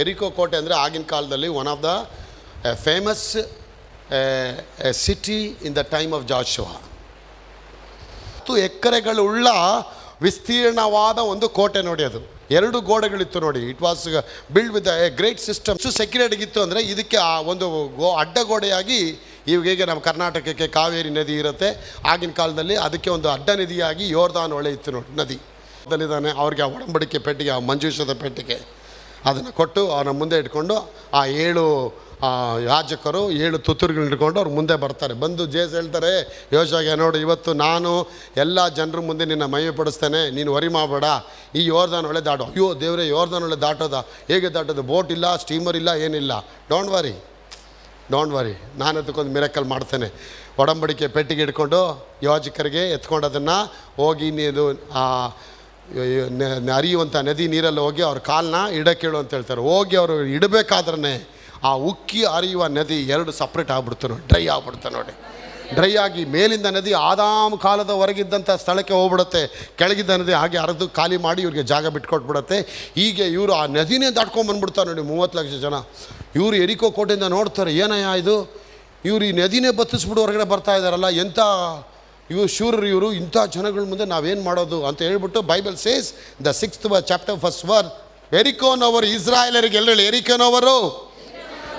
ಎರಿಕೋ ಕೋಟೆ ಅಂದರೆ ಆಗಿನ ಕಾಲದಲ್ಲಿ one of the famous city in the time of Joshua. 10 ಎಕರೆಗಳುಳ್ಳ ವಿಸ್ತೀರ್ಣವಾದ ಒಂದು ಕೋಟೆ ನೋಡಿ. ಅದು 2 ಗೋಡೆಗಳಿತ್ತು ನೋಡಿ. It was build with a great system. ಸೆಕ್ಯೂರಿಟಿಗಿತ್ತು ಅಂದರೆ ಇದಕ್ಕೆ ಆ ಒಂದು ಅಡ್ಡಗೋಡೆಯಾಗಿ, ಇವಾಗ ಹೇಗೆ ನಮ್ಮ ಕರ್ನಾಟಕಕ್ಕೆ ಕಾವೇರಿ ನದಿ ಇರುತ್ತೆ, ಆಗಿನ ಕಾಲದಲ್ಲಿ ಅದಕ್ಕೆ ಒಂದು ಅಡ್ಡ ನದಿಯಾಗಿ ಯೋರ್ದಾನ್ ಹೊಳೆ ಇತ್ತು ನೋಡಿ, ನದಿ ದಲ್ಲಿದ್ದಾನೆ. ಅವ್ರಿಗೆ ಆ ಒಡಂಬಡಿಕೆ ಪೆಟ್ಟಿಗೆ, ಆ ಮಂಜೂಷದ ಪೆಟ್ಟಿಗೆ ಅದನ್ನು ಕೊಟ್ಟು ಅವನ ಮುಂದೆ ಇಟ್ಕೊಂಡು ಆ 7 ಯಾಜಕರು 7 ತುತ್ತೂರುಗಳನ್ನ ಇಟ್ಕೊಂಡು ಅವ್ರು ಮುಂದೆ ಬರ್ತಾರೆ. ಬಂದು ಜೇಸ್ ಹೇಳ್ತಾರೆ ಯೋಶುವಗೆ, ನೋಡು ಇವತ್ತು ನಾನು ಎಲ್ಲ ಜನರ ಮುಂದೆ ನಿನ್ನ ಮಹಿಮೆ ಪಡಿಸ್ತೇನೆ, ನೀನು ವರಿ ಮಾಡಬೇಡ, ಈ ಯೋರ್ದಾನ್ ಹೊಳೆ ದಾಟು. ಅಯ್ಯೋ ದೇವರೇ, ಯೋರ್ದಾನ್ ಹೊಳೆ ದಾಟೋದ? ಹೇಗೆ ದಾಟೋದು? ಬೋಟ್ ಇಲ್ಲ, ಸ್ಟೀಮರ್ ಇಲ್ಲ, ಏನಿಲ್ಲ. ಡೋಂಟ್ ವರಿ, ನಾನು ಅದಕ್ಕೊಂದು ಮಿರಕಲ್ ಮಾಡ್ತೇನೆ. ಒಡಂಬಡಿಕೆ ಪೆಟ್ಟಿಗೆ ಇಟ್ಕೊಂಡು ಯಾಜಕರಿಗೆ ಎತ್ಕೊಂಡು ಅದನ್ನು ಹೋಗಿ ನೀನು ಹರಿಯುವಂಥ ನದಿ ನೀರಲ್ಲಿ ಹೋಗಿ ಅವ್ರ ಕಾಲನ್ನ ಇಡಕ್ಕೇಳು ಅಂತ ಹೇಳ್ತಾರೆ. ಹೋಗಿ ಅವರು ಇಡಬೇಕಾದ್ರೆ ಆ ಉಕ್ಕಿ ಹರಿಯುವ ನದಿ 2 ಸಪ್ರೇಟ್ ಆಗ್ಬಿಡ್ತು ನೋಡಿ, ಡ್ರೈ ಆಗ್ಬಿಡ್ತು ನೋಡಿ. ಡ್ರೈ ಆಗಿ ಮೇಲಿಂದ ನದಿ ಆದಾಮ್ ಕಾಲದ ಹೊರಗಿದ್ದಂಥ ಸ್ಥಳಕ್ಕೆ ಹೋಗ್ಬಿಡುತ್ತೆ, ಕೆಳಗಿದ್ದ ನದಿ ಹಾಗೆ ಹರಿದು ಖಾಲಿ ಮಾಡಿ ಇವ್ರಿಗೆ ಜಾಗ ಬಿಟ್ಕೊಟ್ಬಿಡುತ್ತೆ. ಹೀಗೆ ಇವರು ಆ ನದಿನೇ ದಾಟ್ಕೊಂಡ್ಬಂದ್ಬಿಡ್ತಾರೆ ನೋಡಿ. 30 ಲಕ್ಷ ಜನ ಇವರು ಎರಿಕೋ ಕೋಟೆಯಿಂದ ನೋಡ್ತಾರೆ, ಏನಯ್ಯ ಇದು, ಇವರು ಈ ನದಿನೇ ಬತ್ತಿಸ್ಬಿಟ್ಟು ಹೊರಗಡೆ ಬರ್ತಾ ಇದ್ದಾರಲ್ಲ, ಎಂಥ ಇವರು ಶೂರರು ಇವರು, ಇಂಥ ಜನಗಳ ಮುಂದೆ ನಾವೇನು ಮಾಡೋದು ಅಂತ ಹೇಳ್ಬಿಟ್ಟು Bible says the 6th chapter 1st verse, ಎರಿಕೋನವರು ಇಸ್ರಾಯೇಲರಿಗೆ, ಎಲ್ಲರೂ ಎರಿಕೋನವರು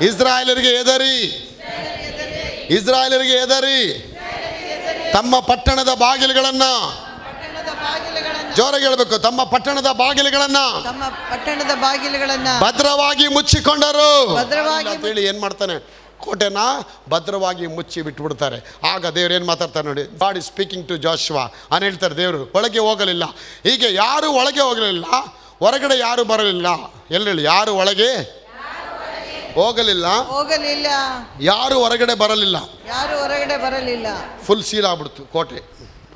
ಇಸ್ರಾಯೇಲರಿಗೆ ಎದರಿ, ಇಸ್ರಾಯೇಲರಿಗೆ ಎದರಿ, ತಮ್ಮ ಪಟ್ಟಣದ ಬಾಗಿಲುಗಳನ್ನು, ಜೋರಾಗಿ ಹೇಳಬೇಕು, ತಮ್ಮ ಪಟ್ಟಣದ ಬಾಗಿಲುಗಳನ್ನು ಭದ್ರವಾಗಿ ಮುಚ್ಚಿಕೊಂಡರು ಅಂತ ಹೇಳಿ ಏನು ಮಾಡ್ತಾನೆ, ಕೋಟೆನ ಭದ್ರವಾಗಿ ಮುಚ್ಚಿ ಬಿಟ್ಬಿಡ್ತಾರೆ. ಆಗ ದೇವ್ರು ಏನು ಮಾತಾಡ್ತಾರೆ ನೋಡಿ, ಗಾಡ್ ಇಸ್ ಸ್ಪೀಕಿಂಗ್ ಟು ಜಾಶುವಾ ಅಂತ ಹೇಳ್ತಾರೆ. ದೇವರು ಒಳಗೆ ಹೋಗಲಿಲ್ಲ. ಹೀಗೆ ಯಾರು ಒಳಗೆ ಹೋಗಲಿಲ್ಲ, ಹೊರಗಡೆ ಯಾರು ಬರಲಿಲ್ಲ. ಎಲ್ಲೇಳಿ, ಯಾರು ಒಳಗೆ ಹೋಗಲಿಲ್ಲ, ಯಾರು ಹೊರಗಡೆ ಬರಲಿಲ್ಲ. ಫುಲ್ ಸೀಲ್ ಆಗ್ಬಿಡ್ತು ಕೋಟೆ.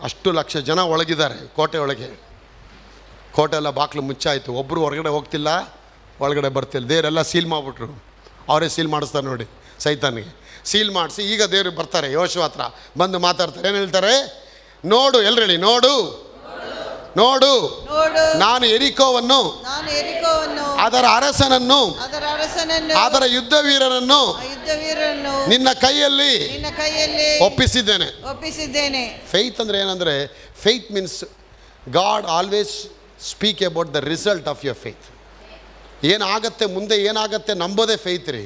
ಅಷ್ಟು ಲಕ್ಷ ಜನ ಒಳಗಿದ್ದಾರೆ ಕೋಟೆ ಒಳಗೆ. ಕೋಟೆ ಎಲ್ಲ ಬಾಕ್ಲು ಮುಚ್ಚಾಯಿತು. ಒಬ್ಬರು ಹೊರಗಡೆ ಹೋಗ್ತಿಲ್ಲ, ಒಳಗಡೆ ಬರ್ತಿಲ್ಲ. ದೇವರೆಲ್ಲ ಸೀಲ್ ಮಾಡಿಬಿಟ್ರು. ಅವರೇ ಸೀಲ್ ಮಾಡಿಸ್ತಾರೆ ನೋಡಿ ಸೈತಾನಿಗೆ. ಸೀಲ್ ಮಾಡಿಸಿ ಈಗ ದೇವರು ಬರ್ತಾರೆ ಯೋಶುವ ಹತ್ರ, ಬಂದು ಮಾತಾಡ್ತಾರೆ. ಏನು ಹೇಳ್ತಾರೆ? ನೋಡು, ಎಲ್ಲರೂ ಹೇಳಿ, ನೋಡು, ನಾನು ಎರಿಕೋವನ್ನು, ಅದರ ಅರಸನನ್ನು, ಅದರ ಯುದ್ಧ ವೀರನನ್ನು ನಿನ್ನ ಕೈಯಲ್ಲಿ ಒಪ್ಪಿಸಿದ್ದೇನೆ. ಫೇತ್ ಅಂದರೆ ಏನಂದರೆ, faith means god always speak about the result of your faith. ಏನಾಗತ್ತೆ ಮುಂದೆ, ಏನಾಗತ್ತೆ ನಂಬೋದೇ ಫೇತ್ ರೀ.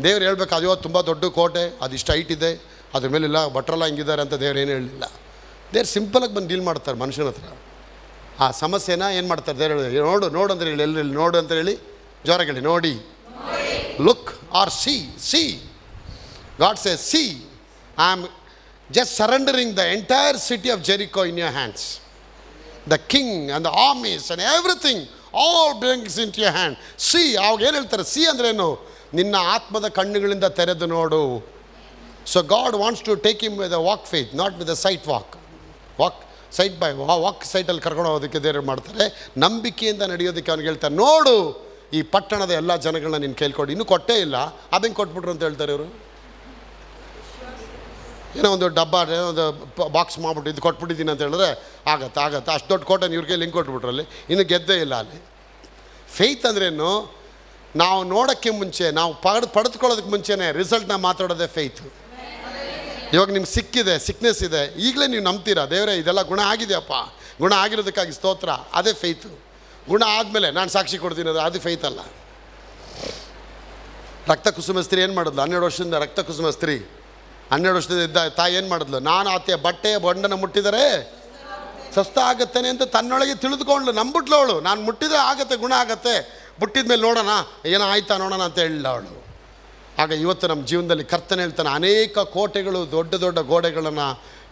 ದೇವ್ರು ಹೇಳ್ಬೇಕು, ಅದು ತುಂಬ ದೊಡ್ಡ ಕೋಟೆ, ಅದು ಇಷ್ಟು ಹೈಟ್ ಇದೆ, ಅದ್ರ ಮೇಲೆಲ್ಲ ಭಟ್ರೆಲ್ಲ ಹಿಂಗಿದ್ದಾರೆ ಅಂತ ದೇವ್ರು ಏನು ಹೇಳಲಿಲ್ಲ. ದೇವ್ರು ಸಿಂಪಲಾಗಿ ಬಂದು ಡೀಲ್ ಮಾಡ್ತಾರೆ ಮನುಷ್ಯನ ಹತ್ರ. ಆ ಸಮಸ್ಯೆನ ಏನು ಮಾಡ್ತಾರೆ ದೇವ್ರು ಹೇಳಿ, ನೋಡು ಅಂತ ಹೇಳಿ, ಎಲ್ಲಿ ನೋಡು ಅಂತ ಹೇಳಿ, ಜೋರಾಗಿ ಹೇಳಿ, ನೋಡಿ, look or see. God says, see, I am just surrendering the entire city of Jericho in your hands. The king and the armies and everything all brings in to your hand. See, ಅವಾಗ ಏನು ಹೇಳ್ತಾರೆ? C ಅಂದ್ರೇನು? ನಿನ್ನ ಆತ್ಮದ ಕಣ್ಣುಗಳಿಂದ ತೆರೆದು ನೋಡು. So God wants to take him with a walk faith, not with a sight walk sight by walk ಸೈಟಲ್ಲಿ ಕರ್ಕೊಂಡು ಹೋಗೋದಕ್ಕೆ ದೇವರು ಮಾಡ್ತಾರೆ. ನಂಬಿಕೆಯಿಂದ ನಡೆಯೋದಕ್ಕೆ ಅವ್ನಿಗೆ ಹೇಳ್ತಾರೆ, ನೋಡು ಈ ಪಟ್ಟಣದ ಎಲ್ಲ ಜನಗಳನ್ನ ನೀನು ಕೇಳ್ಕೊಡಿ. ಇನ್ನೂ ಕೊಟ್ಟೇ ಇಲ್ಲ, ಅದಂಗೆ ಕೊಟ್ಬಿಟ್ರು ಅಂತ ಹೇಳ್ತಾರೆ ಇವರು. ಏನೋ ಒಂದು ಡಬ್ಬ, ಒಂದು ಬಾಕ್ಸ್ ಮಾಡ್ಬಿಟ್ಟು ಇದು ಕೊಟ್ಬಿಟ್ಟಿದ್ದೀನಿ ಅಂತ ಹೇಳಿದ್ರೆ ಆಗತ್ತೆ. ಅಷ್ಟು ದೊಡ್ಡ ಕೋಟೆನ ಇವ್ರಿಗೆ ಲಿಂಕ್ ಕೊಟ್ಬಿಟ್ರಲ್ಲಿ, ಇನ್ನೂ ಗೆದ್ದೇ ಇಲ್ಲ ಅಲ್ಲಿ. ಫೇತ್ ಅಂದ್ರೇನು? ನಾವು ನೋಡೋಕ್ಕೆ ಮುಂಚೆ, ನಾವು ಪಡೆದುಕೊಳ್ಳೋದಕ್ಕೆ ಮುಂಚೆನೇ ರಿಸಲ್ಟ್ನ ಮಾತಾಡೋದೇ ಫೇತ್. ಇವಾಗ ನಿಮ್ಗೆ ಸಿಕ್ನೆಸ್ ಇದೆ, ಈಗಲೇ ನೀವು ನಂಬ್ತೀರಾ, ದೇವರೇ ಇದೆಲ್ಲ ಗುಣ ಆಗಿದೆಯಪ್ಪ, ಗುಣ ಆಗಿರೋದಕ್ಕಾಗಿ ಸ್ತೋತ್ರ, ಅದೇ ಫೇತು. ಗುಣ ಆದಮೇಲೆ ನಾನು ಸಾಕ್ಷಿ ಕೊಡ್ತೀನಿ, ಅದು ಫೇತ್ ಅಲ್ಲ. ರಕ್ತ ಕುಸುಮ ಸ್ತ್ರೀ ಏನು ಮಾಡಿದ್ಲು? 12 ವರ್ಷದಿಂದ ರಕ್ತ ಕುಸುಮ ಸ್ತ್ರೀ, 12 ವರ್ಷದಿಂದ ಇದ್ದ ತಾಯಿ ಏನು ಮಾಡಿದ್ಲು? ನಾನು ಆಕೆಯ ಬಟ್ಟೆಯ ಬಣ್ಣನ ಮುಟ್ಟಿದರೆ ಸ್ವಸ್ಥ ಆಗುತ್ತೇನೆ ಅಂತ ತನ್ನೊಳಗೆ ತಿಳಿದುಕೊಂಡ್ಲು, ನಂಬಿಟ್ಲು ಅವಳು. ನಾನು ಮುಟ್ಟಿದರೆ ಆಗುತ್ತೆ, ಗುಣ ಆಗುತ್ತೆ, ಮುಟ್ಟಿದ ಮೇಲೆ ನೋಡೋಣ ಏನೋ ಆಯ್ತಾ ನೋಡೋಣ ಅಂತ ಹೇಳಿಲ್ಲ ಅವಳು. ಆಗ ಇವತ್ತು ನಮ್ಮ ಜೀವನದಲ್ಲಿ ಕರ್ತನ ಹೇಳ್ತಾನೆ, ಅನೇಕ ಕೋಟೆಗಳು, ದೊಡ್ಡ ದೊಡ್ಡ ಗೋಡೆಗಳನ್ನು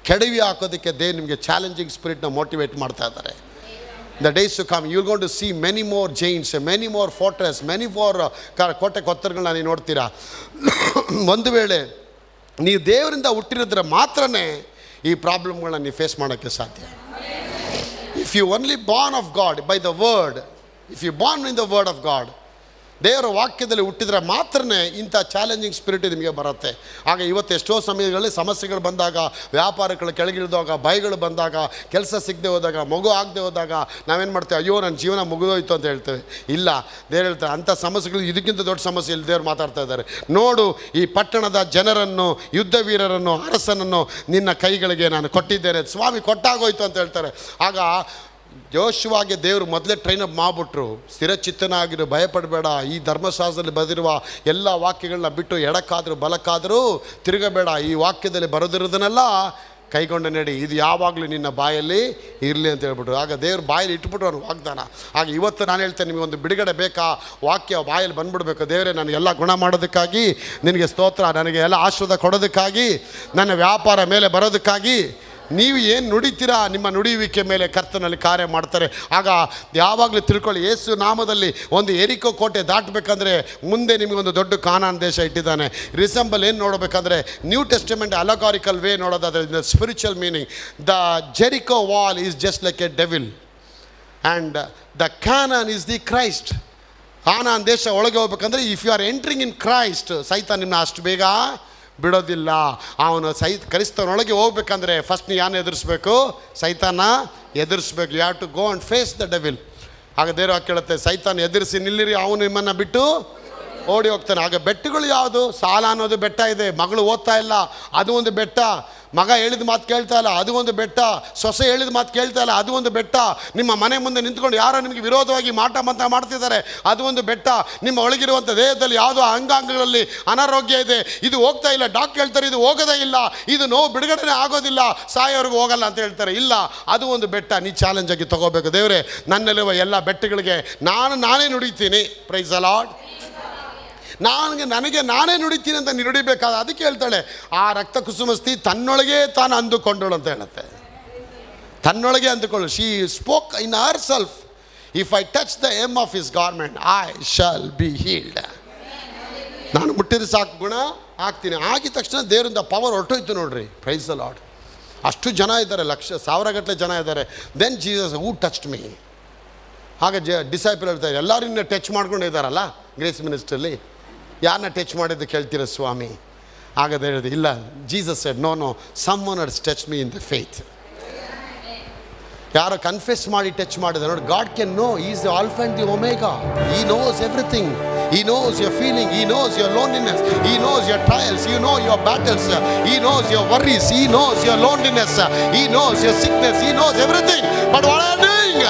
ಕೆಡವಿ ಹಾಕೋದಕ್ಕೆ ದೇವ್ರು ನಿಮಗೆ ಚಾಲೆಂಜಿಂಗ್ ಸ್ಪಿರಿಟ್ನ ಮೋಟಿವೇಟ್ ಮಾಡ್ತಾ ಇದ್ದಾರೆ. The days to come you will gone to see many more giants, many more fortress, many more ಕೋಟೆ ಕೊತ್ತರಗಳನ್ನ ನೀವು ನೋಡ್ತೀರಾ. ಒಂದು ವೇಳೆ ನೀವು ದೇವರಿಂದ ಹುಟ್ಟಿರಿದ್ರೆ ಮಾತ್ರನೇ ಈ ಪ್ರಾಬ್ಲಮ್ಗಳನ್ನ ನೀವು ಫೇಸ್ ಮಾಡೋಕ್ಕೆ ಸಾಧ್ಯ. If you only born of God by the word, if you born in the word of God, ದೇವರ ವಾಕ್ಯದಲ್ಲಿ ಹುಟ್ಟಿದರೆ ಮಾತ್ರನೇ ಇಂಥ ಚಾಲೆಂಜಿಂಗ್ ಸ್ಪಿರಿಟ್ ನಿಮಗೆ ಬರುತ್ತೆ. ಆಗ ಇವತ್ತು ಎಷ್ಟೋ ಸಮಯಗಳಲ್ಲಿ ಸಮಸ್ಯೆಗಳು ಬಂದಾಗ, ವ್ಯಾಪಾರಗಳು ಕೆಳಗಿಳಿದಾಗ, ಭಯಗಳು ಬಂದಾಗ, ಕೆಲಸ ಸಿಗದೆ ಹೋದಾಗ, ಮಗು ಆಗದೆ ಹೋದಾಗ ನಾವೇನು ಮಾಡ್ತೇವೆ? ಅಯ್ಯೋ ನನ್ನ ಜೀವನ ಮುಗಿದೋಯ್ತು ಅಂತ ಹೇಳ್ತೇವೆ. ಇಲ್ಲ, ದೇವ್ರು ಹೇಳ್ತಾರೆ ಅಂಥ ಸಮಸ್ಯೆಗಳು ಇದಕ್ಕಿಂತ ದೊಡ್ಡ ಸಮಸ್ಯೆ ಇಲ್ಲಿ ದೇವ್ರು ಮಾತಾಡ್ತಾ ಇದ್ದಾರೆ. ನೋಡು, ಈ ಪಟ್ಟಣದ ಜನರನ್ನು, ಯುದ್ಧ ವೀರರನ್ನು, ಅರಸನನ್ನು ನಿನ್ನ ಕೈಗಳಿಗೆ ನಾನು ಕೊಟ್ಟಿದ್ದೇನೆ. ಸ್ವಾಮಿ ಕೊಟ್ಟಾಗೋಯ್ತು ಅಂತ ಹೇಳ್ತಾರೆ. ಆಗ ಯೆಹೋಶುವಗೆ ದೇವರು ಮೊದಲೇ ಟ್ರೈನಪ್ ಮಾಡಿಬಿಟ್ರು. ಸ್ಥಿರಚಿತ್ತನಾಗಿರು, ಭಯಪಡಬೇಡ, ಈ ಧರ್ಮಶಾಸ್ತ್ರದಲ್ಲಿ ಬರೆದಿರುವ ಎಲ್ಲ ವಾಕ್ಯಗಳನ್ನ ಬಿಟ್ಟು ಎಡಕ್ಕಾದರೂ ಬಲಕ್ಕಾದರೂ ತಿರುಗಬೇಡ, ಈ ವಾಕ್ಯದಲ್ಲಿ ಬರೆದಿರೋದನ್ನೆಲ್ಲ ಕೈಗೊಂಡು ನಡಿ, ಇದು ಯಾವಾಗಲೂ ನಿನ್ನ ಬಾಯಲ್ಲಿ ಇರಲಿ ಅಂತ ಹೇಳ್ಬಿಟ್ರು. ಆಗ ದೇವ್ರು ಬಾಯಲ್ಲಿ ಇಟ್ಬಿಟ್ರು ಅವ್ರು ವಾಗ್ದಾನ. ಆಗ ಇವತ್ತು ನಾನು ಹೇಳ್ತೇನೆ, ನಿಮಗೊಂದು ಬಿಡುಗಡೆ ಬೇಕಾ? ವಾಕ್ಯ ಬಾಯಲ್ಲಿ ಬಂದ್ಬಿಡ್ಬೇಕು. ದೇವರೇ ನನಗೆಲ್ಲ ಗುಣ ಮಾಡೋದಕ್ಕಾಗಿ ನಿನಗೆ ಸ್ತೋತ್ರ, ನನಗೆ ಎಲ್ಲ ಆಶೀರ್ವಾದ ಕೊಡೋದಕ್ಕಾಗಿ, ನನ್ನ ವ್ಯಾಪಾರ ಮೇಲೆ ಬರೋದಕ್ಕಾಗಿ. ನೀವು ಏನು ನುಡಿತೀರಾ, ನಿಮ್ಮ ನುಡಿಯುವಿಕೆ ಮೇಲೆ ಕರ್ತನಲ್ಲಿ ಕಾರ್ಯ ಮಾಡ್ತಾರೆ. ಆಗ ಯಾವಾಗಲೂ ತಿಳ್ಕೊಳ್ಳಿ, ಯೇಸು ನಾಮದಲ್ಲಿ ಒಂದು ಎರಿಕೋ ಕೋಟೆ ದಾಟಬೇಕಂದ್ರೆ ಮುಂದೆ ನಿಮಗೊಂದು ದೊಡ್ಡ ಕಾನಾನ್ ದೇಶ ಇಟ್ಟಿದ್ದಾನೆ. ರಿಸಂಬಲ್ ಏನು ನೋಡಬೇಕಂದ್ರೆ, ನ್ಯೂ ಟೆಸ್ಟಿಮೆಂಟ್ ಅಲಗಾರಿಕಲ್ ವೇ ನೋಡೋದಾದರೆ, the spiritual meaning, the Jericho wall is just like a devil and the Canaan is the Christ. Canaan ದೇಶ ಒಳಗೆ ಹೋಗ್ಬೇಕಂದ್ರೆ, if you are entering in Christ, ಸೈತಾನ್ ನಿಮ್ಮನ್ನ ಅಷ್ಟು ಬೇಗ ಬಿಡೋದಿಲ್ಲ. ಅವನು ಕ್ರಿಸ್ತನೊಳಗೆ ಹೋಗ್ಬೇಕಂದ್ರೆ ಫಸ್ಟ್ ನೀ ಯಾರನ್ನ ಎದುರಿಸ್ಬೇಕು? ಸೈತಾನ ಎದುರಿಸ್ಬೇಕು. You have to go and face the devil. ಆಗ ದೇವ್ರು ಕೇಳುತ್ತೆ, ಸೈತಾನ ಎದುರಿಸಿ ನಿಲ್ಲಿರಿ, ಅವನು ನಿಮ್ಮನ್ನು ಬಿಟ್ಟು ಓಡಿ ಹೋಗ್ತಾನೆ. ಆಗ ಬೆಟ್ಟಗಳು ಯಾವುದು? ಸಾಲ ಅನ್ನೋದು ಬೆಟ್ಟ ಇದೆ. ಮಗಳು ಓದ್ತಾ ಇಲ್ಲ, ಅದು ಒಂದು ಬೆಟ್ಟ. ಮಗ ಹೇಳಿದ ಮಾತು ಕೇಳ್ತಾ ಇಲ್ಲ, ಅದು ಒಂದು ಬೆಟ್ಟ. ಸೊಸೆ ಹೇಳಿದ ಮಾತು ಕೇಳ್ತಾ ಇಲ್ಲ, ಅದು ಒಂದು ಬೆಟ್ಟ. ನಿಮ್ಮ ಮನೆ ಮುಂದೆ ನಿಂತ್ಕೊಂಡು ಯಾರೋ ನಿಮಗೆ ವಿರೋಧವಾಗಿ ಮಾಟ ಮಾಡ್ತಿದ್ದಾರೆ, ಅದು ಒಂದು ಬೆಟ್ಟ. ನಿಮ್ಮ ಒಳಗಿರುವಂಥ ದೇಹದಲ್ಲಿ ಯಾವುದೋ ಅಂಗಾಂಗಗಳಲ್ಲಿ ಅನಾರೋಗ್ಯ ಇದೆ, ಇದು ಹೋಗ್ತಾ ಇಲ್ಲ, ಡಾಕ್ಟರ್ ಹೇಳ್ತಾರೆ ಇದು ಹೋಗೋದೇ ಇಲ್ಲ, ಇದು ನೋವು ಬಿಡುಗಡೆನೇ ಆಗೋದಿಲ್ಲ, ಸಾಯೋವರೆಗೂ ಹೋಗಲ್ಲ ಅಂತ ಹೇಳ್ತಾರೆ. ಇಲ್ಲ, ಅದು ಒಂದು ಬೆಟ್ಟ. ನೀ ಚಾಲೆಂಜ್ ಆಗಿ ತಗೋಬೇಕು. ದೇವರೇ, ನನ್ನಲ್ಲಿರುವ ಎಲ್ಲ ಬೆಟ್ಟಗಳಿಗೆ ನಾನೇ ನುಡಿತೀನಿ. Praise the lord. ನನಗೆ ನಾನೇ ನುಡಿತೀನಿ ಅಂತ ನುಡಿಬೇಕಾದ. ಅದಕ್ಕೆ ಹೇಳ್ತಾಳೆ, ಆ ರಕ್ತ ಕುಸುಮಸ್ತಿ ತನ್ನೊಳಗೆ ತಾನು ಅಂದುಕೊಂಡಳು ಅಂತ ಹೇಳುತ್ತೆ. ತನ್ನೊಳಗೆ ಅಂದುಕೊಳ್ಳು. She spoke in herself, if I touch the hem of his garment I shall be healed. ನಾನು ಮುಟ್ಟಿದ್ರೆ ಸಾಕು, ಗುಣ ಆಗ್ತೀನಿ. ಆಗಿದ ತಕ್ಷಣ ದೇವರಿಂದ ಪವರ್ ಹೊರಟೋಯ್ತು ನೋಡ್ರಿ. Praise the lord. ಅಷ್ಟು ಜನ ಇದ್ದಾರೆ, ಸಾವಿರಗಟ್ಟಲೆ ಜನ ಇದ್ದಾರೆ. ದೆನ್ ಜೀಸಸ್ ಹೂ ಟಚ್ಡ್ ಮೀ. ಆಗ ಡಿಸೈಪಲ್ ಹೇಳ್ತಾರೆ, ಎಲ್ಲರೂ ಇನ್ನೂ ಟಚ್ ಮಾಡ್ಕೊಂಡು ಇದ್ದಾರಲ್ಲ ಗ್ರೇಸ್ ಮಿನಿಸ್ಟ್ರಲ್ಲಿ, ಯಾರನ್ನ ಟಚ್ ಮಾಡಿದ್ದು ಕೇಳ್ತೀರ ಸ್ವಾಮಿ? ಆಗದ ಹೇಳಿದೆ, ಇಲ್ಲ, Jesus said no someone has touched me in the faith. ಯಾರೋ ಕನ್ಫೆಸ್ ಮಾಡಿ ಟಚ್ ಮಾಡಿದೆ ನೋಡಿ. God can know, is the alpha and the omega. He knows everything. He knows your feeling, He knows your loneliness, He knows your trials, He knows your battles, He knows your worries, He knows your loneliness, He knows your sickness, He knows everything. But what are you doing?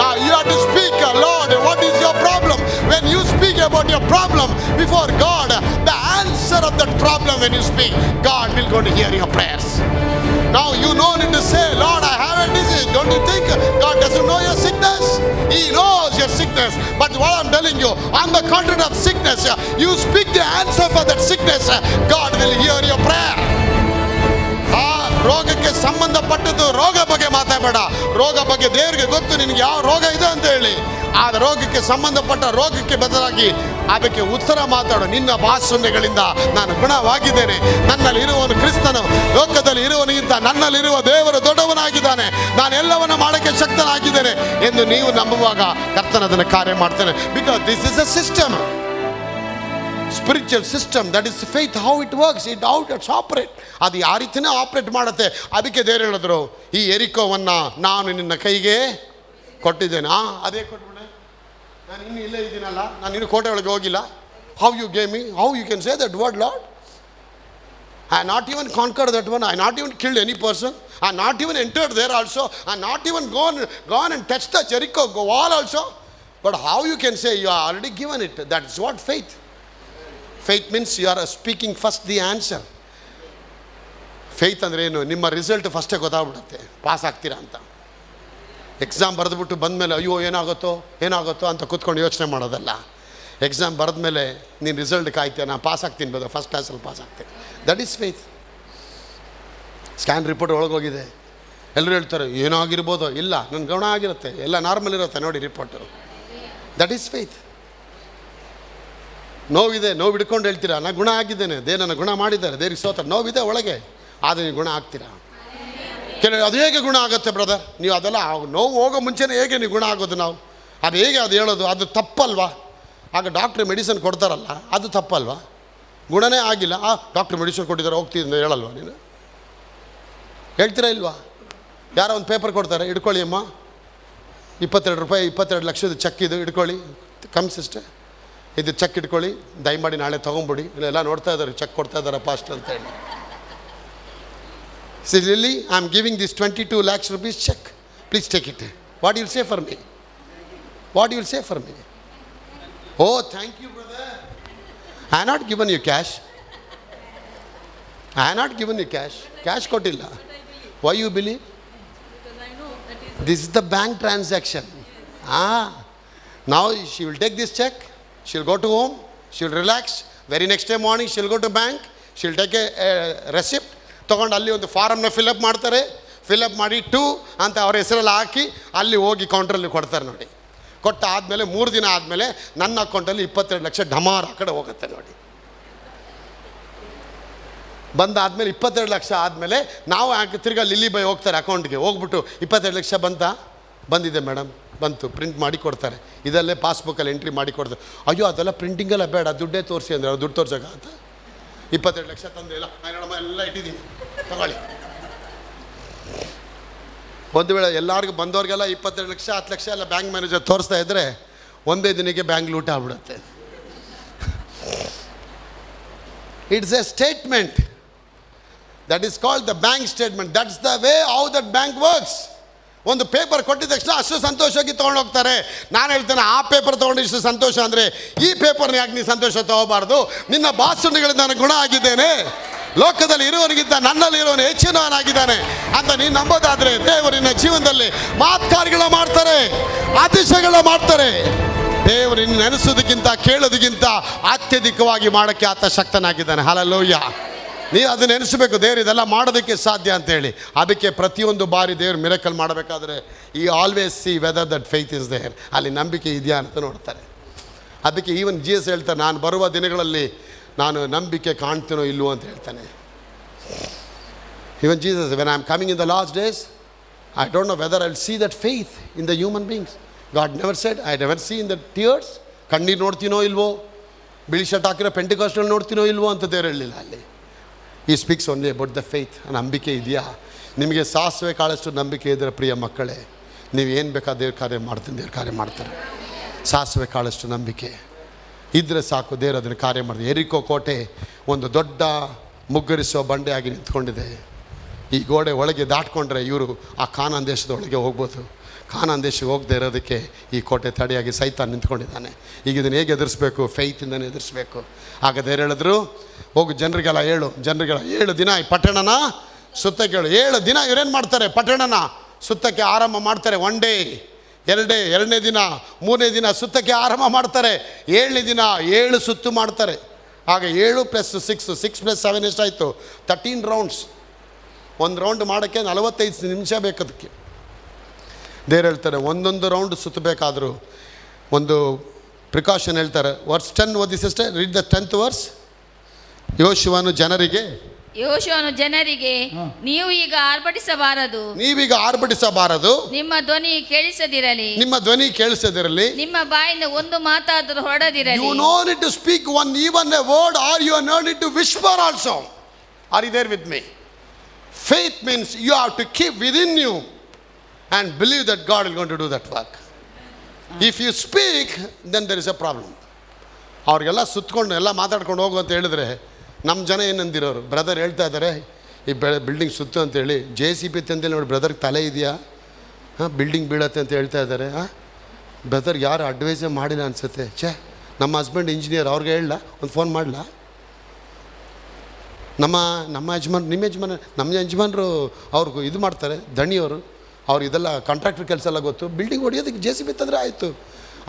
Now you have to speak, Lord, what is your problem? When you speak about your problem before God, the answer of that problem when you speak, God will go to hear your prayers. Now you don't need to say, Lord, I have a disease. Don't you think God doesn't know your sickness? He knows your sickness. But what I'm telling you, on the contrary of sickness, you speak the answer for that sickness, God will hear your prayer. ರೋಗಕ್ಕೆ ಸಂಬಂಧಪಟ್ಟದ್ದು ರೋಗ ಬಗ್ಗೆ ಮಾತಾಡಬೇಡ. ರೋಗ ಬಗ್ಗೆ ದೇವರಿಗೆ ಗೊತ್ತು ನಿನಗೆ ಯಾವ ರೋಗ ಇದೆ ಅಂತ ಹೇಳಿ. ಆ ರೋಗಕ್ಕೆ ಸಂಬಂಧಪಟ್ಟ ರೋಗಕ್ಕೆ ಬದಲಾಗಿ ಅದಕ್ಕೆ ಉತ್ತರ ಮಾತಾಡು. ನಿನ್ನ ಭಾಷಣೆಗಳಿಂದ ನಾನು ಗುಣವಾಗಿದ್ದೇನೆ. ನನ್ನಲ್ಲಿ ಇರುವವನು ಕ್ರಿಸ್ತನು, ಲೋಕದಲ್ಲಿ ಇರುವವನಿಗಿಂತ ನನ್ನಲ್ಲಿರುವ ದೇವರು ದೊಡ್ಡವನಾಗಿದ್ದಾನೆ, ನಾನು ಎಲ್ಲವನ್ನ ಮಾಡೋಕ್ಕೆ ಶಕ್ತನಾಗಿದ್ದೇನೆ ಎಂದು ನೀವು ನಂಬುವಾಗ ಕರ್ತನ ಅದನ್ನು ಕಾರ್ಯ ಮಾಡ್ತಾನೆ. Because this is a system, spiritual system. That is faith, how it works, how it's operate. ಅದು ಯಾವ ರೀತಿಯೇ ಆಪರೇಟ್ ಮಾಡುತ್ತೆ. ಅದಕ್ಕೆ ದೇವರು ಹೇಳಿದ್ರು, ಈ ಎರಿಕೋವನ್ನು ನಾನು ನಿನ್ನ ಕೈಗೆ ಕೊಟ್ಟಿದ್ದೇನೆ. ಅದೇ ಕೊಟ್ಬಿಟ್ಟೆ, ನಾನು ಇನ್ನೂ ಇಲ್ಲೇ ಇದ್ದೀನಲ್ಲ, ನಾನು ಇನ್ನೂ ಕೋಟೆ ಒಳಗೆ ಹೋಗಿಲ್ಲ. How you gave me, how you can say that word, Lord? I not even conquered that one. I not even killed any person. I not even entered there also. I not even gone and touched the Jericho wall also. But how you can say you are already given it? That's what faith. Faith means you are speaking first the answer. Faith ಅಂದರೆ ಏನು? ನಿಮ್ಮ result ಫಸ್ಟೇ ಗೊತ್ತಾಗ್ಬಿಡುತ್ತೆ, pass ಆಗ್ತೀರಾ ಅಂತ. Exam ಬರೆದ್ಬಿಟ್ಟು ಬಂದಮೇಲೆ ಅಯ್ಯೋ ಏನಾಗುತ್ತೋ ಅಂತ ಕೂತ್ಕೊಂಡು ಯೋಚನೆ ಮಾಡೋದಲ್ಲ. ಎಕ್ಸಾಮ್ ಬರೆದ್ಮೇಲೆ ನೀನು ರಿಸಲ್ಟ್ ಕಾಯ್ತೀಯ, ನಾನು ಪಾಸ್ ಆಗ್ತೀನಿ, ಬರೋದು ಫಸ್ಟ್ ಕ್ಲಾಸಲ್ಲಿ ಪಾಸ್ ಆಗ್ತೀನಿ. That is faith. Scan report ಒಳಗೋಗಿದೆ, ಎಲ್ಲರೂ ಹೇಳ್ತಾರೆ ಏನಾಗಿರ್ಬೋದು. ಇಲ್ಲ, ನನ್ನ ಗಮನ ಆಗಿರುತ್ತೆ, ಎಲ್ಲ ನಾರ್ಮಲ್ ಇರುತ್ತೆ ನೋಡಿ ರಿಪೋರ್ಟು. That is faith. ನೋವಿದೆ, ನೋವು ಹಿಡ್ಕೊಂಡು ಹೇಳ್ತೀರಾ ನಾನು ಗುಣ ಆಗಿದ್ದೇನೆ, ನನ್ನ ಗುಣ ಮಾಡಿದ್ದಾರೆ, ದೇವ್ರಿಗೆ ಸ್ತೋತ್ರ. ನೋವಿದೆ ಒಳಗೆ, ಆದರೆ ನೀವು ಗುಣ ಆಗ್ತೀರಾ? ಕೆಲವು ಅದು ಹೇಗೆ ಗುಣ ಆಗುತ್ತೆ ಬ್ರದರ್? ನೀವು ಅದೆಲ್ಲ ನೋವು ಹೋಗೋ ಮುಂಚೆನೇ ಹೇಗೆ ನೀವು ಗುಣ ಆಗೋದು? ನಾವು ಅದು ಹೇಗೆ ಅದು ಹೇಳೋದು? ಅದು ತಪ್ಪಲ್ವಾ? ಆಗ ಡಾಕ್ಟ್ರ್ ಮೆಡಿಸಿನ್ ಕೊಡ್ತಾರಲ್ಲ, ಅದು ತಪ್ಪಲ್ವಾ? ಗುಣನೇ ಆಗಿಲ್ಲ, ಡಾಕ್ಟ್ರ್ ಮೆಡಿಸಿನ್ ಕೊಟ್ಟಿದ್ದಾರೆ ಹೋಗ್ತಿದ್ದ ಹೇಳಲ್ವ ನೀನು? ಹೇಳ್ತೀರಾ ಇಲ್ವಾ? ಯಾರೋ ಒಂದು ಪೇಪರ್ ಕೊಡ್ತಾರೆ, ಇಟ್ಕೊಳ್ಳಿ ಅಮ್ಮ 22 ರೂಪಾಯಿ 22 ಲಕ್ಷದ ಚೆಕ್ ಇದು ಇಟ್ಕೊಳ್ಳಿ, ಕಮ್ಸಿಸ್ಟೆ ಇದು ಚೆಕ್ ಇಟ್ಕೊಳ್ಳಿ, ದಯಮಾಡಿ ನಾಳೆ ತೊಗೊಂಬಿಡಿ. ಇಲ್ಲೆಲ್ಲ ನೋಡ್ತಾ ಇದ್ದಾರೆ ಚೆಕ್ ಕೊಡ್ತಾ ಇದ್ದಾರೆ ಫಾಸ್ಟ್ ಅಂತೇಳಿ. Really, I am giving this 22 lakhs rupees check. Please take it. What you will say for me? What you will say for me? Oh, thank you, brother. I have not given you cash. I have not given you cash. Cash kotilla. Why you believe? Because I know that is. This is the bank transaction. Now she will take this check. She will go to home. She will relax. Very next day morning she will go to bank. She will take a receipt. ತೊಗೊಂಡು ಅಲ್ಲಿ ಒಂದು ಫಾರಮ್ನ fill up ಮಾಡ್ತಾರೆ. Fill up ಮಾಡಿ 2 ಅಂತ ಅವ್ರ ಹೆಸರಲ್ಲಿ ಹಾಕಿ ಅಲ್ಲಿ ಹೋಗಿ ಕೌಂಟ್ರಲ್ಲಿ ಕೊಡ್ತಾರೆ ನೋಡಿ. ಕೊಟ್ಟ ಆದಮೇಲೆ 3 ದಿನ ಆದಮೇಲೆ ನನ್ನ ಅಕೌಂಟಲ್ಲಿ 22 ಲಕ್ಷ ಡಮಾರ್ ಆ ಕಡೆ ಹೋಗುತ್ತೆ ನೋಡಿ. ಬಂದಾದಮೇಲೆ 22 ಲಕ್ಷ ಆದಮೇಲೆ ನಾವು ತಿರ್ಗಾ ಲಿಲ್ಲಿ ಬೈ ಹೋಗ್ತಾರೆ ಅಕೌಂಟ್ಗೆ, ಹೋಗ್ಬಿಟ್ಟು 22 ಲಕ್ಷ ಬಂದಿದೆ ಮೇಡಮ್, ಬಂತು, ಪ್ರಿಂಟ್ ಮಾಡಿ ಕೊಡ್ತಾರೆ. ಇದಲ್ಲೇ ಪಾಸ್ಬುಕ್ಕಲ್ಲಿ ಎಂಟ್ರಿ ಮಾಡಿ ಕೊಡ್ತಾರೆ. ಅಯ್ಯೋ ಅದೆಲ್ಲ ಪ್ರಿಂಟಿಂಗೆಲ್ಲ ಬೇಡ, ದುಡ್ಡೇ ತೋರಿಸಿ ಅಂದರೆ ಅವ್ರು ದುಡ್ಡು ತೋರ್ಸೋಕ್ಕಾಗತ್ತ? 22 ಲಕ್ಷ ತಂದೆ ಇಲ್ಲ, ನೋಡಮ್ಮ ಎಲ್ಲ ಇಟ್ಟಿದ್ದೀನಿ ತಗೊಳ್ಳಿ. ಒಂದು ವೇಳೆ ಎಲ್ಲರಿಗೂ ಬಂದವ್ರಿಗೆಲ್ಲ 22 ಲಕ್ಷ 10 ಲಕ್ಷ ಎಲ್ಲ ಬ್ಯಾಂಕ್ ಮ್ಯಾನೇಜರ್ ತೋರಿಸ್ತಾ ಇದ್ದರೆ ಒಂದೇ ದಿನಕ್ಕೆ ಬ್ಯಾಂಕ್ ಲೂಟ ಆಗ್ಬಿಡುತ್ತೆ. It's A statement. That is called the bank statement. That's the way how that bank works. ಒಂದು ಪೇಪರ್ ಕೊಟ್ಟಿದ ತಕ್ಷಣ ಅಷ್ಟು ಸಂತೋಷವಾಗಿ ತೊಗೊಂಡೋಗ್ತಾರೆ. ನಾನು ಹೇಳ್ತೇನೆ, ಆ ಪೇಪರ್ ತೊಗೊಂಡು ಇಷ್ಟು ಸಂತೋಷ ಅಂದರೆ ಈ ಪೇಪರ್ನ ಯಾಕೆ ನೀನು ಸಂತೋಷ ತೊಗೋಬಾರ್ದು? ನಿನ್ನ ಬಾಸುಂಡಿಗಳಿಂದ ನಾನು ಗುಣ ಆಗಿದ್ದೇನೆ, ಲೋಕದಲ್ಲಿ ಇರುವವನಿಗಿಂತ ನನ್ನಲ್ಲಿ ಇರುವವನು ಹೆಚ್ಚಿನವನಾಗಿದ್ದಾನೆ ಅಂತ ನೀನು ನಂಬೋದಾದರೆ ದೇವರಿನ ಜೀವನದಲ್ಲಿ ಮಾತ್ಕಾರ್ಯಗಳ ಮಾಡ್ತಾರೆ, ಅತಿಶಯಗಳ ಮಾಡ್ತಾರೆ. ದೇವರು ನೆನೆಸೋದಕ್ಕಿಂತ ಕೇಳೋದಕ್ಕಿಂತ ಅತ್ಯಧಿಕವಾಗಿ ಮಾಡೋಕ್ಕೆ ಆತ ಶಕ್ತನಾಗಿದ್ದಾನೆ. ಹಲ್ಲೆಲೂಯಾ. ನೀವು ಅದನ್ನು ನೆನೆಸಬೇಕು, ದೇವರು ಇದೆಲ್ಲ ಮಾಡೋದಕ್ಕೆ ಸಾಧ್ಯ ಅಂತೇಳಿ. ಅದಕ್ಕೆ ಪ್ರತಿಯೊಂದು ಬಾರಿ ದೇವರು ಮಿರಕಲ್ ಮಾಡಬೇಕಾದ್ರೆ ಈ always see whether that faith is there, ಅಲ್ಲಿ ನಂಬಿಕೆ ಇದೆಯಾ ಅಂತ ನೋಡ್ತಾರೆ. ಅದಕ್ಕೆ ಈವನ್ ಜೀಸಸ್ ಹೇಳ್ತಾರೆ, ನಾನು ಬರುವ ದಿನಗಳಲ್ಲಿ ನಾನು ನಂಬಿಕೆ ಕಾಣ್ತೀನೋ ಇಲ್ವೋ ಅಂತ ಹೇಳ್ತಾನೆ. Even Jesus, when I am coming in the last days I don't know whether I will see that faith in the human beings. God never said I never C in the tears. ಕಣ್ಣೀರು ನೋಡ್ತೀನೋ ಇಲ್ವೋ, ಬಿಳಿ shirt ಹಾಕಿರೋ ಪೆಂಟಿಕಾಸ್ಟಲ್ ನೋಡ್ತೀನೋ ಇಲ್ವೋ ಅಂತ ದೇವರು ಹೇಳಲಿಲ್ಲ ಅಲ್ಲಿ. ಈ speaks only about the faith. ನಂಬಿಕೆ ಇದೆಯಾ? ನಿಮಗೆ ಸಾಸಿವೆ ಕಾಳಷ್ಟು ನಂಬಿಕೆ ಇದ್ದರೆ ಪ್ರಿಯ ಮಕ್ಕಳೇ, ನೀವು ಏನು ಬೇಕಾದ ದೇವ್ರ ಕಾರ್ಯ ಮಾಡ್ತೀನಿ, ದೇವ್ರ ಕಾರ್ಯ ಮಾಡ್ತಾರೆ. ಸಾಸಿವೆ ಕಾಳಷ್ಟು ನಂಬಿಕೆ ಇದ್ದರೆ ಸಾಕು, ದೇವರು ಅದನ್ನು ಕಾರ್ಯ ಮಾಡಿದೆ. ಎರಿಕೋ ಕೋಟೆ ಒಂದು ದೊಡ್ಡ ಮುಗ್ಗರಿಸುವ ಬಂಡೆಯಾಗಿ ನಿಂತ್ಕೊಂಡಿದೆ. ಈ ಗೋಡೆ ಒಳಗೆ ದಾಟ್ಕೊಂಡ್ರೆ ಇವರು ಆ ಕಾನಾನ್ ದೇಶದ ಒಳಗೆ ಹೋಗ್ಬೋದು. ಕಾನಾನ್ ದೇಶಕ್ಕೆ ಹೋಗದೆ ಇರೋದಕ್ಕೆ ಈ ಕೋಟೆ ತಡೆಯಾಗಿ ಸೈತಾನ್ ನಿಂತ್ಕೊಂಡಿದ್ದಾನೆ. ಈಗ ಇದನ್ನು ಹೇಗೆ ಎದುರಿಸ್ಬೇಕು? ಫೇತಿಂದನೇ ಎದುರಿಸ್ಬೇಕು. ಆಗ ದೇವರು ಹೇಳಿದ್ರು, ಹೋಗು ಜನರಿಗೆಲ್ಲ ಜನರಿಗೆಲ್ಲ 7 ದಿನ ಈ ಪಟ್ಟಣನ ಸುತ್ತಕ್ಕೆ ಹೇಳು. 7 ದಿನ ಇವರೇನು ಮಾಡ್ತಾರೆ? ಪಟ್ಟಣನ ಸುತ್ತಕ್ಕೆ ಆರಂಭ ಮಾಡ್ತಾರೆ. 1 ಡೇ 2 ಡೇ, 2ನೇ ದಿನ 3ನೇ ದಿನ ಸುತ್ತಕ್ಕೆ ಆರಂಭ ಮಾಡ್ತಾರೆ. 7ನೇ ದಿನ 7 ಸುತ್ತು ಮಾಡ್ತಾರೆ. ಆಗ 7 + 6 6 + 7 ಎಷ್ಟಾಯಿತು? 13 ರೌಂಡ್ಸ್. ಒಂದು ರೌಂಡ್ ಮಾಡೋಕ್ಕೆ 45 ನಿಮಿಷ ಬೇಕದಕ್ಕೆ. ದೇವ್ರು ಹೇಳ್ತಾರೆ, ಒಂದೊಂದು ರೌಂಡ್ ಸುತ್ತಬೇಕಾದರೂ ಒಂದು ಪ್ರಿಕಾಷನ್ ಹೇಳ್ತಾರೆ. ವರ್ಸ್ 10 ಓದಿ sister, read the 10th verse. ಯೋಶುವನು ಜನರಿಗೆ ನೀವು ಈಗ ಆರ್ಭಟಿಸಬಾರದು, ನೀವೀಗ ಆರ್ಭಟಿಸಬಾರದು, ನಿಮ್ಮ ಧ್ವನಿ ಕೇಳಿಸದಿರಲಿ, ನಿಮ್ಮ ಬಾಯಿಂದ ಒಂದು ಮಾತಾದರೂ ಹೊರಡದಿರಲಿ. You no need to speak even a word, or you no need to whisper also. Are you there with me? Faith means you have to keep within you and believe that God is going to do that work. If you speak, then there is a problem. ಅವ್ರಿಗೆಲ್ಲ ಸುತ್ತಕೊಂಡು ಎಲ್ಲ ಮಾತಾಡ್ಕೊಂಡು ಹೋಗು ಅಂತ ಹೇಳಿದ್ರೆ ನಮ್ಮ ಜನ ಏನಂದಿರೋರು, brother ಹೇಳ್ತಾ ಇದ್ದಾರೆ ಈ ಬಿಲ್ಡಿಂಗ್ ಸುತ್ತು ಅಂತೇಳಿ, JCB ತಂದೇಳಿ ನೋಡಿ ಬ್ರದರ್ಗೆ ತಲೆ ಇದೆಯಾ? ಬಿಲ್ಡಿಂಗ್ ಬೀಳತ್ತೆ ಅಂತ ಹೇಳ್ತಾ ಇದ್ದಾರೆ. ಬ್ರದರ್ಗೆ ಯಾರು ಅಡ್ವೈಸೇ ಮಾಡಿಲ್ಲ ಅನಿಸುತ್ತೆ. ನಮ್ಮ ಹಸ್ಬೆಂಡ್ ಇಂಜಿನಿಯರ್, ಅವ್ರಿಗೆ ಹೇಳಲ್ಲ, ಒಂದು ಫೋನ್ ಮಾಡಲ? ನಮ್ಮ ಯಜಮಾನರು ಅವ್ರಿಗೂ ಇದು ಮಾಡ್ತಾರೆ, ದಣಿಯವರು, ಅವ್ರು ಇದೆಲ್ಲ ಕಾಂಟ್ರಾಕ್ಟರ್ ಕೆಲಸ ಎಲ್ಲ ಗೊತ್ತು, ಬಿಲ್ಡಿಂಗ್ ಹೊಡಿಯೋದಕ್ಕೆ JCB ತಂದರೆ ಆಯಿತು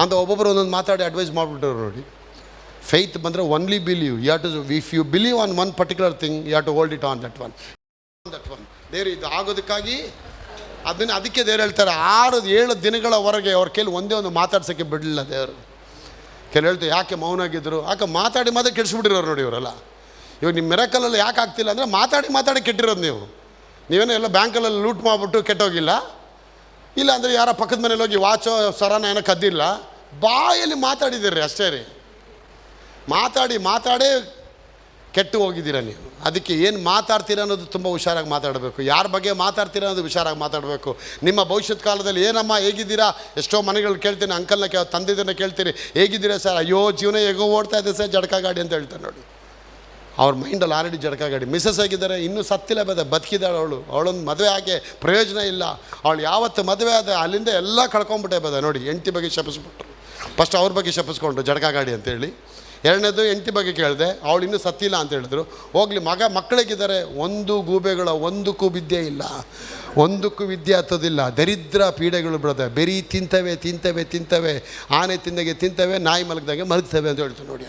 ಅಂತ ಒಬ್ಬೊಬ್ಬರು ಒಂದೊಂದು ಮಾತಾಡಿ ಅಡ್ವೈಸ್ ಮಾಡಿಬಿಟ್ಟರು ನೋಡಿ. ಫೇತ್ ಬಂದರೆ only believe. You have to, if you believe on one particular thing, you have to hold it on that one. ದೇವರು ಇದು ಆಗೋದಕ್ಕಾಗಿ ಅದಕ್ಕೆ ದೇವರು ಹೇಳ್ತಾರೆ, 6-7 ದಿನಗಳವರೆಗೆ ಅವ್ರ ಕೈಲಿ ಒಂದೇ ಒಂದು ಮಾತಾಡ್ಸೋಕ್ಕೆ ಬಿಡಲಿಲ್ಲ ದೇವರು. ಕೆಲವು ಹೇಳ್ತಾರೆ ಯಾಕೆ ಮೌನಾಗಿದ್ದರು? ಯಾಕೆ ಮಾತಾಡಿ ಕೆಡಿಸ್ಬಿಟ್ಟಿರೋರು ನೋಡಿ ಇವರೆಲ್ಲ. ಇವಾಗ ನಿಮ್ಮ ಮಿರಾಕಲಲ್ಲಿ ಯಾಕೆ ಆಗ್ತಿಲ್ಲ ಅಂದರೆ ಮಾತಾಡಿ ಕೆಟ್ಟಿರೋದು ನೀವೇನೋ ಎಲ್ಲ ಬ್ಯಾಂಕಲ್ಲಿ ಲೂಟ್ ಮಾಡಿಬಿಟ್ಟು ಕೆಟ್ಟೋಗಿಲ್ಲ, ಇಲ್ಲ ಅಂದರೆ ಯಾರೋ ಪಕ್ಕದ ಮನೇಲಿ ಹೋಗಿ ವಾಚೋ ಸರಾನ ಏನೋ ಕದ್ದಿಲ್ಲ, ಬಾಯಲ್ಲಿ ಮಾತಾಡಿದ್ದೀರಿ ಅಷ್ಟೇ ರೀ. ಮಾತಾಡೇ ಕೆಟ್ಟು ಹೋಗಿದ್ದೀರ ನೀವು. ಅದಕ್ಕೆ ಏನು ಮಾತಾಡ್ತೀರ ಅನ್ನೋದು ತುಂಬ ಹುಷಾರಾಗಿ ಮಾತಾಡಬೇಕು. ಯಾರ ಬಗ್ಗೆ ಮಾತಾಡ್ತೀರ ಅನ್ನೋದು ಹುಷಾರಾಗಿ ಮಾತಾಡಬೇಕು. ನಿಮ್ಮ ಭವಿಷ್ಯತ್ ಕಾಲದಲ್ಲಿ ಏನಮ್ಮ ಹೇಗಿದ್ದೀರಾ, ಎಷ್ಟೋ ಮನೆಗಳು ಕೇಳ್ತೀನಿ, ಅಂಕಲ್ನ ತಂದಿದ್ದನ್ನು ಕೇಳ್ತೀರಿ, ಹೇಗಿದ್ದೀರಾ ಸರ್, ಅಯ್ಯೋ ಜೀವನ ಹೇಗೋ ಓಡ್ತಾ ಇದೆ ಸರ್, ಜಡಕ ಗಾಡಿ ಅಂತ ಹೇಳ್ತಾರೆ ನೋಡಿ. ಅವ್ರ ಮೈಂಡಲ್ಲಿ ಆಲ್ರೆಡಿ ಜಡಕ ಗಾಡಿ. ಮಿಸ್ಸಸ್ ಆಗಿದ್ದಾರೆ, ಇನ್ನೂ ಸತ್ತಿಲ್ಲ ಬದುಕಿದ್ದಾಳೆ ಅವಳೊಂದು ಮದುವೆ ಆಗಿ ಪ್ರಯೋಜನ ಇಲ್ಲ. ಅವಳು ಯಾವತ್ತು ಮದುವೆ ಆದ ಅಲ್ಲಿಂದ ಎಲ್ಲ ಕಳ್ಕೊಂಬಿಟ್ಟೆ ನೋಡಿ. ಹೆಂಡತಿ ಬಗ್ಗೆ ಶಪಿಸ್ಬಿಟ್ರು. ಫಸ್ಟ್ ಅವ್ರ ಬಗ್ಗೆ ಶಪಿಸ್ಕೊಂಡ್ರು ಜಡಕ ಗಾಡಿ ಅಂತೇಳಿ. ಎರಡನೇದು ಹೆಂಡತಿ ಬಗ್ಗೆ ಕೇಳಿದೆ, ಅವಳು ಇನ್ನೂ ಸತ್ತಿಲ್ಲ ಅಂತ ಹೇಳಿದ್ರು. ಹೋಗಲಿ, ಮಕ್ಕಳಿಗಿದ್ದಾರೆ, ಒಂದಕ್ಕೂ ವಿದ್ಯೆ ಇಲ್ಲ, ಒಂದಕ್ಕೂ ವಿದ್ಯೆ ಹತ್ತೋದಿಲ್ಲ. ದರಿದ್ರ ಪೀಡೆಗಳು ಬಿಡೋದೆ, ಬೆರಿ ತಿಂತವೆ, ಆನೆ ತಿಂದಾಗೆ ತಿಂತವೆ, ನಾಯಿ ಮಲಗಿದಾಗೆ ಮಲಗ್ತವೆ ಅಂತ ಹೇಳ್ತು ನೋಡಿ.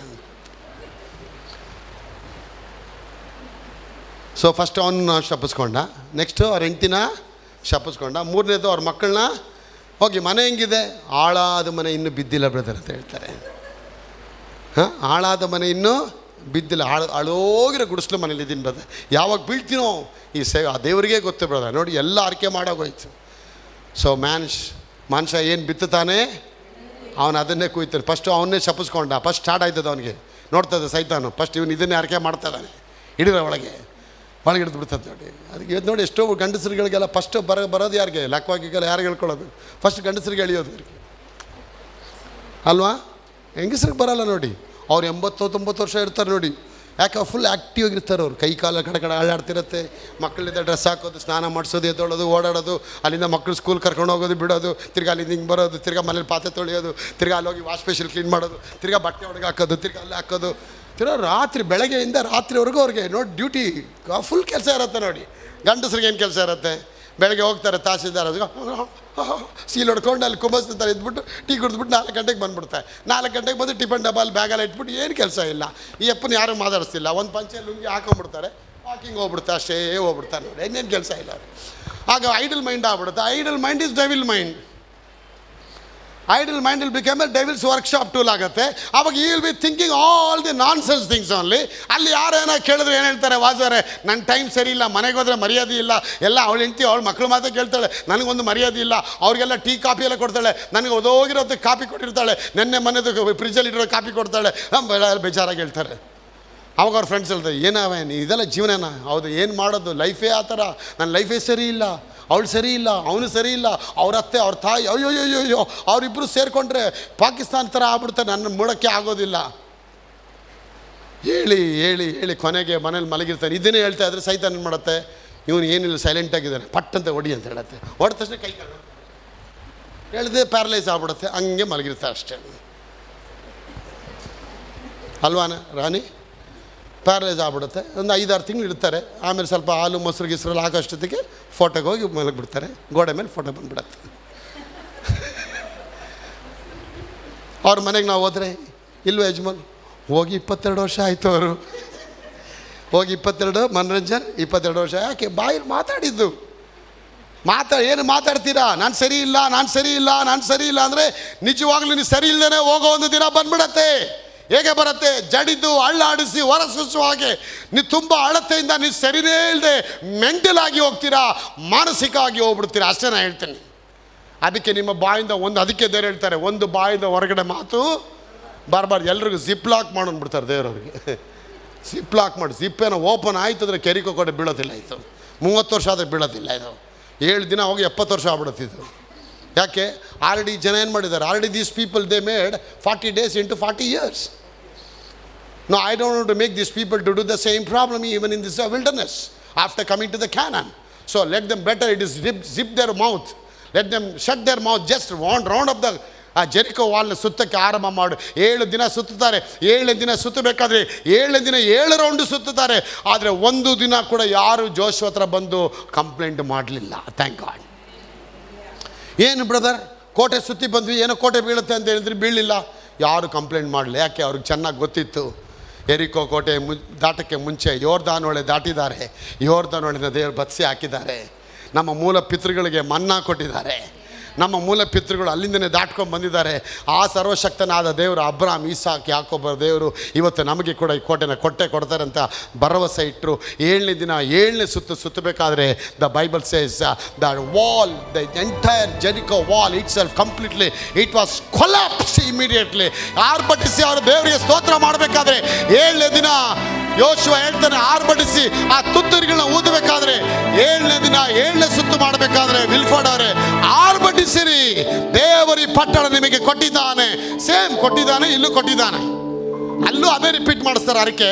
ಸೊ ಫಸ್ಟ್ ಅವನ್ನ ಶಪಿಸ್ಕೊಂಡ, ನೆಕ್ಸ್ಟು ಅವ್ರ ಹೆಂಡ್ತಿನ ಶಪಿಸ್ಕೊಂಡ, ಮೂರನೇದು ಅವ್ರ ಮಕ್ಕಳನ್ನ. ಹೋಗಿ ಮನೆ ಹೆಂಗಿದೆ, ಹಾಳಾದ ಮನೆ ಇನ್ನೂ ಬಿದ್ದಿಲ್ಲ ಬ್ರದರ್ ಅಂತ ಹೇಳ್ತಾರೆ. ಹಾಳಾದ ಮನೆ ಇನ್ನೂ ಬಿದ್ದಿಲ್ಲ, ಅಳೋಗಿರೋ ಗುಡಿಸ್ಲು ಮನೇಲಿ ಇದ್ದೀನಿ ಬ್ರದರ್. ಯಾವಾಗ ಬೀಳ್ತೀನೋ ಈ ಆ ದೇವರಿಗೆ ಗೊತ್ತು ಬ್ರದರ್ ನೋಡಿ, ಎಲ್ಲ ಅರಿಕೆ ಮಾಡೋಗೋಯ್ತು. ಸೊ ಮನುಷ್ಯ ಏನು ಬಿತ್ತುತ್ತಾನೆ ಅವನು ಅದನ್ನೇ ಕುಯ್ತಾನೆ. ಫಸ್ಟು ಅವನ್ನೇ ಶಪಿಸ್ಕೊಂಡ. ಫಸ್ಟ್ ಸ್ಟಾರ್ಟ್ ಆಯ್ತದ ಅವನಿಗೆ, ನೋಡ್ತದೆ ಸೈತಾನು. ಫಸ್ಟ್ ಇವನು ಇದನ್ನೇ ಅರಿಕೆ ಮಾಡ್ತಾಯಿದ್ದಾನೆ, ಹಿಡಿದ್ರೆ ಒಳಗೆ ಹಿಡಿದು ಬಿಡ್ತದೆ ನೋಡಿ. ಅದಕ್ಕೆ ಇವತ್ತು ನೋಡಿ ಎಷ್ಟೋ ಗಂಡಸರುಗಳಿಗೆಲ್ಲ ಫಸ್ಟ್ ಬರೋದು ಯಾರಿಗೆ, ಲೆಕ್ಕವಾಗಿಗೆಲ್ಲ ಯಾರಿಗೆ ಹೇಳ್ಕೊಳ್ಳೋದು, ಫಸ್ಟ್ ಗಂಡಸರಿಗೆ ಎಳಿಯೋದು ಇವ್ರಿಗೆ ಅಲ್ವಾ. ಹೆಂಗಸ್ರಿಗೆ ಬರೋಲ್ಲ ನೋಡಿ. ಅವ್ರು 80-90 ವರ್ಷ ಇರ್ತಾರೆ ನೋಡಿ. ಯಾಕೆ ಫುಲ್ ಆ್ಯಕ್ಟಿವ್ ಆಗಿರ್ತಾರೆ ಅವ್ರು. ಕೈ ಕಾಲ ಕಡೆ ಆಡಾಡ್ತಿರುತ್ತೆ. ಮಕ್ಕಳಿಂದ ಡ್ರೆಸ್ ಹಾಕೋದು, ಸ್ನಾನ ಮಾಡಿಸೋದು, ಎದ್ದೊಳೋದು, ಓಡಾಡೋದು, ಅಲ್ಲಿಂದ ಮಕ್ಕಳು ಸ್ಕೂಲ್ ಕರ್ಕೊಂಡು ಹೋಗೋದು, ಬಿಡೋದು, ತಿರ್ಗಿ ಅಲ್ಲಿಂದ ಹಿಂಗೆ ಬರೋದು, ತಿರ್ಗಿ ಮನೇಲಿ ಪಾತ್ರೆ ತೊಳೆಯೋದು, ತಿರ್ಗಿ ಅಲ್ಲಿ ಹೋಗಿ ವಾಶ್ ಬೇಸಿನ್ ಕ್ಲೀನ್ ಮಾಡೋದು, ತಿರ್ಗಿ ಬಟ್ಟೆ ಒಳಗೆ ಹಾಕೋದು, ತಿರ್ಗಿ ಅಲ್ಲಿ ಹಾಕೋದು, ತಿರ್ಗಿ ಬೆಳಗ್ಗೆಯಿಂದ ರಾತ್ರಿವರೆಗೂ ಅವ್ರಿಗೆ ನೋಡಿ ಡ್ಯೂಟಿ ಫುಲ್ ಕೆಲಸ ಇರುತ್ತೆ ನೋಡಿ. ಗಂಡಸ್ರಿಗೆ ಏನು ಕೆಲಸ ಇರುತ್ತೆ, ಬೆಳಗ್ಗೆ ಹೋಗ್ತಾರೆ ತಹಸೀಲ್ದಾರ್ ಸೀಲ್ ಹೊಡ್ಕೊಂಡು ಅಲ್ಲಿ ಕುಂಬಸ್ತಾರೆ, ಇದ್ಬಿಟ್ಟು ಟೀ ಕುಡಿದ್ಬಿಟ್ಟು 4 ಗಂಟೆಗೆ ಬಂದುಬಿಡ್ತಾರೆ. 4 ಗಂಟೆಗೆ ಬಂದು ಟಿಫನ್ ಡಬ್ಬಲ್ಲಿ ಬ್ಯಾಗಲ್ಲಿ ಇಟ್ಬಿಟ್ಟು ಏನು ಕೆಲಸ ಇಲ್ಲ. ಈ ಅಪ್ಪನ ಯಾರೂ ಮಾತಾಡಿಸ್ತಿಲ್ಲ. ಒಂದು ಪಂಚೆ ಲುಂಗಿ ಹಾಕೊಂಡ್ಬಿಡ್ತಾರೆ, ವಾಕಿಂಗ್ ಹೋಗ್ಬಿಡ್ತಾರೆ, ಅಷ್ಟೇ ಹೋಗ್ಬಿಡ್ತಾರೆ ನೋಡಿ. ಇನ್ನೇನು ಕೆಲಸ ಇಲ್ಲ ಅವ್ರು. ಆಗ ಐಡಲ್ ಮೈಂಡ್ ಆಗ್ಬಿಡುತ್ತೆ. Idle mind is devil mind. Idle mind will become a devil's workshop tool ಆಗುತ್ತೆ. ಆವಾಗ ಈ will be thinking all the nonsense things only. ಅಲ್ಲಿ ಯಾರೇನೋ ಕೇಳಿದ್ರೆ ಏನು ಹೇಳ್ತಾರೆ, ವಾಸವರೇ ನನ್ನ ಟೈಮ್ ಸರಿ ಇಲ್ಲ, ಮನೆಗೆ ಹೋದರೆ ಮರ್ಯಾದೆ ಇಲ್ಲ, ಎಲ್ಲ ಅವಳು ಹೆಂಡ್ತಿ ಅವಳು ಮಕ್ಕಳು ಮಾತ್ರ ಕೇಳ್ತಾಳೆ, ನನಗೊಂದು ಮರ್ಯಾದೆ ಇಲ್ಲ. ಅವ್ರಿಗೆಲ್ಲ ಟೀ ಕಾಫಿ ಎಲ್ಲ ಕೊಡ್ತಾಳೆ, ನನಗೆ ಓದೋಗಿರೋದು ಕಾಫಿ ಕೊಟ್ಟಿರ್ತಾಳೆ, ನೆನ್ನೆ ಮನೆದು ಫ್ರಿಜ್ಜಲ್ಲಿ ಇಟ್ಟಿರೋ ಕಾಫಿ ಕೊಡ್ತಾಳೆ, ಬೇಜಾರಾಗಿ ಹೇಳ್ತಾರೆ. ಅವಾಗ ಅವ್ರ ಫ್ರೆಂಡ್ಸ್ ಹೇಳ್ತಾರೆ, ಏನವ ಇದೆಲ್ಲ ಜೀವನನ, ಹೌದು ಏನು ಮಾಡೋದು, ಲೈಫೇ ಆ ಥರ, ನನ್ನ ಲೈಫೇ ಸರಿ ಇಲ್ಲ, ಅವಳು ಸರಿ ಇಲ್ಲ, ಅವನು ಸರಿ ಇಲ್ಲ, ಅವ್ರ ಅತ್ತೆ ಅವ್ರ ತಾಯಿ ಅಯ್ಯೋ ಅವರಿಬ್ಬರು ಸೇರಿಕೊಂಡ್ರೆ ಪಾಕಿಸ್ತಾನ ಥರ ಆಗ್ಬಿಡ್ತಾರೆ, ನನ್ನ ಮೂಡೋಕ್ಕೆ ಆಗೋದಿಲ್ಲ. ಹೇಳಿ ಕೊನೆಗೆ ಮನೇಲಿ ಮಲಗಿರ್ತಾನೆ. ಇದನ್ನೇ ಹೇಳ್ತಾ ಇದ್ರೆ ಸೈತಾನ ಏನು ಮಾಡುತ್ತೆ, ಇವನು ಏನಿಲ್ಲ ಸೈಲೆಂಟಾಗಿದ್ದಾನೆ, ಪಟ್ಟಂತೆ ಹೊಡಿ ಅಂತ ಹೇಳುತ್ತೆ. ಹೊಡೆದ ತಕ್ಷಣ ಕೈ ಕಾಲು ಹೇಳಿದೆ ಪ್ಯಾರಲೈಸ್ ಆಗ್ಬಿಡುತ್ತೆ, ಹಂಗೆ ಮಲಗಿರ್ತಾರೆ ಅಷ್ಟೇ ಅಲ್ವಾನ ರಾಣಿ. ಪ್ಯಾರಲೈಸ್ ಆಗ್ಬಿಡುತ್ತೆ. ಒಂದು 5-6 ತಿಂಗಳು ಇಡ್ತಾರೆ. ಆಮೇಲೆ ಸ್ವಲ್ಪ ಹಾಲು ಮೊಸರು ಗಿಸ್ರಲ್ಲಿ ಆಗೋಷ್ಟೊತ್ತಿಗೆ ಫೋಟೋಗೆ ಹೋಗಿ ಮಲಗಿಬಿಡ್ತಾರೆ. ಗೋಡೆ ಮೇಲೆ ಫೋಟೋ ಬಂದುಬಿಡತ್ತೆ. ಅವ್ರ ಮನೆಗೆ ನಾವು ಹೋದರೆ ಇಲ್ವ ಯಜಮಾನ್, ಹೋಗಿ 22 ವರ್ಷ ಆಯಿತು ಅವರು, ಹೋಗಿ 22 ಮನರಂಜನ್ 22 ವರ್ಷ. ಯಾಕೆ ಬಾಯಲ್ಲಿ ಮಾತಾಡಿದ್ದು ಏನು ಮಾತಾಡ್ತೀರಾ, ನಾನು ಸರಿ ಇಲ್ಲ ಅಂದರೆ ನಿಜವಾಗ್ಲೂ ನೀವು ಸರಿ ಇಲ್ಲದೇ ಹೋಗೋ ಒಂದು ದಿನ ಬಂದ್ಬಿಡತ್ತೆ. ಹೇಗೆ ಬರುತ್ತೆ, ಜಡಿದು ಅಳ್ಳಾಡಿಸಿ ಹೊರಸೂಸುವ ಹಾಗೆ ನೀವು ತುಂಬ ಅಳತೆಯಿಂದ ನೀವು ಸರಿನೇ ಇಲ್ಲದೆ ಮೆಂಟಲ್ ಆಗಿ ಹೋಗ್ತೀರಾ, ಮಾನಸಿಕ ಆಗಿ ಹೋಗ್ಬಿಡ್ತೀರಾ. ಅಷ್ಟೇ ನಾನು ಹೇಳ್ತೀನಿ. ಅದಕ್ಕೆ ನಿಮ್ಮ ಬಾಯಿಂದ ಅದಕ್ಕೆ ದೇವ್ರು ಹೇಳ್ತಾರೆ, ಒಂದು ಬಾಯಿಂದ ಹೊರಗಡೆ ಮಾತು ಬರಬಾರ್ದು. ಎಲ್ರಿಗೂ ಜಿಪ್ ಲಾಕ್ ಮಾಡೋನ್ಬಿಡ್ತಾರೆ ದೇವರವ್ರಿಗೆ. ಜಿಪ್ ಲಾಕ್ ಮಾಡಿ, ಜಿಪ್ಪೇನೋ ಓಪನ್ ಆಯ್ತು ಅಂದರೆ ಕೆರಿಕೋ ಕಡೆ ಬೀಳೋದಿಲ್ಲ. ಇದು 30 ವರ್ಷ ಆದರೆ ಬೀಳೋದಿಲ್ಲ. ಇದು 7 ದಿನ ಹೋಗಿ 70 ವರ್ಷ ಆಗ್ಬಿಡುತ್ತಿದ್ದು. ಯಾಕೆ, ಆಲ್ರೆಡಿ ಜನ ಏನು ಮಾಡಿದ್ದಾರೆ, already these people they made 40 days into 40 years. No, I don't want to make these people to do the same problem even in this wilderness after coming to the Canaan. So let them better, it is zip their mouth. Let them shut their mouth, just round up the Jericho ವಾಲ್ನ ಸುತ್ತಕ್ಕೆ ಆರಂಭ ಮಾಡು. 7 ದಿನ ಸುತ್ತುತ್ತಾರೆ. 7 ದಿನ ಸುತ್ತಬೇಕಾದ್ರೆ 7 ದಿನ 7 round ಸುತ್ತುತ್ತಾರೆ. ಆದರೆ ಒಂದು ದಿನ ಕೂಡ ಯಾರು ಜೋಶುವ ಹತ್ರ ಬಂದು ಕಂಪ್ಲೇಂಟ್ ಮಾಡಲಿಲ್ಲ. Thank god. ಏನು ಬ್ರದರ್, ಕೋಟೆ ಸುತ್ತಿ ಬಂದ್ವಿ, ಏನೋ ಕೋಟೆ ಬೀಳುತ್ತೆ ಅಂತ ಹೇಳಿದ್ರೆ ಬೀಳಲಿಲ್ಲ. ಯಾರು ಕಂಪ್ಲೇಂಟ್ ಮಾಡಲಿ. ಯಾಕೆ, ಅವ್ರಿಗೆ ಚೆನ್ನಾಗಿ ಗೊತ್ತಿತ್ತು. ಎರಿಕೋ ಕೋಟೆ ದಾಟಕ್ಕೆ ಮುಂಚೆ ಯೋರ್ದಾನ್ ಹೊಳೆ ದಾಟಿದ್ದಾರೆ. ಯೋರ್ದಾನ್ ಹೊಳೆನ ದೇವರು ಬತ್ಸಿ ಹಾಕಿದ್ದಾರೆ. ನಮ್ಮ ಮೂಲ ಪಿತೃಗಳಿಗೆ ಮನ್ನಾ ಕೊಟ್ಟಿದ್ದಾರೆ. ನಮ್ಮ ಮೂಲ ಪಿತೃಗಳು ಅಲ್ಲಿಂದನೇ ದಾಟ್ಕೊಂಡು ಬಂದಿದ್ದಾರೆ. ಆ ಸರ್ವಶಕ್ತನಾದ ದೇವರು ಅಬ್ರಾಮ್, ಈಸಾಕ್, ಯಾಕೋಬ ದೇವರು ಇವತ್ತು ನಮಗೆ ಕೂಡ ಈ ಕೋಟೆನ ಕೊಡ್ತಾರೆ ಅಂತ ಭರವಸೆ ಇಟ್ಟರು. 7ನೇ ದಿನ 7ನೇ ಸುತ್ತಬೇಕಾದ್ರೆ the Bible says the wall, the entire Jericho wall itself completely it was collapse immediately. ಆರ್ಭಟಿಸಿ ಅವರು ದೇವರಿಗೆ ಸ್ತೋತ್ರ ಮಾಡಬೇಕಾದ್ರೆ 7ನೇ ದಿನ ಯೋಶುವ ಹೇಳ್ತಾನೆ, ಆರ್ಭಟಿಸಿ ಆ ತುತ್ತೂರಿಗಳನ್ನ ಊದಬೇಕಾದ್ರೆ 7ನೇ ದಿನ 7ನೇ ಸುತ್ತು ಮಾಡಬೇಕಾದ್ರೆ ವಿಲ್ಫರ್ಡ್ ಅವರೇ ಆರ್ಭಟಿಸಿರಿ, ದೇವರಿ ಪಟ್ಟಣ ನಿಮಗೆ ಕೊಟ್ಟಿದ್ದಾನೆ. ಸೇಮ್ ಕೊಟ್ಟಿದ್ದಾನೆ, ಇಲ್ಲೂ ಕೊಟ್ಟಿದ್ದಾನೆ. ಅಲ್ಲೂ ಅದೇ ರಿಪೀಟ್ ಮಾಡಿಸ್ತಾರೆ ಅರಿಕೆ,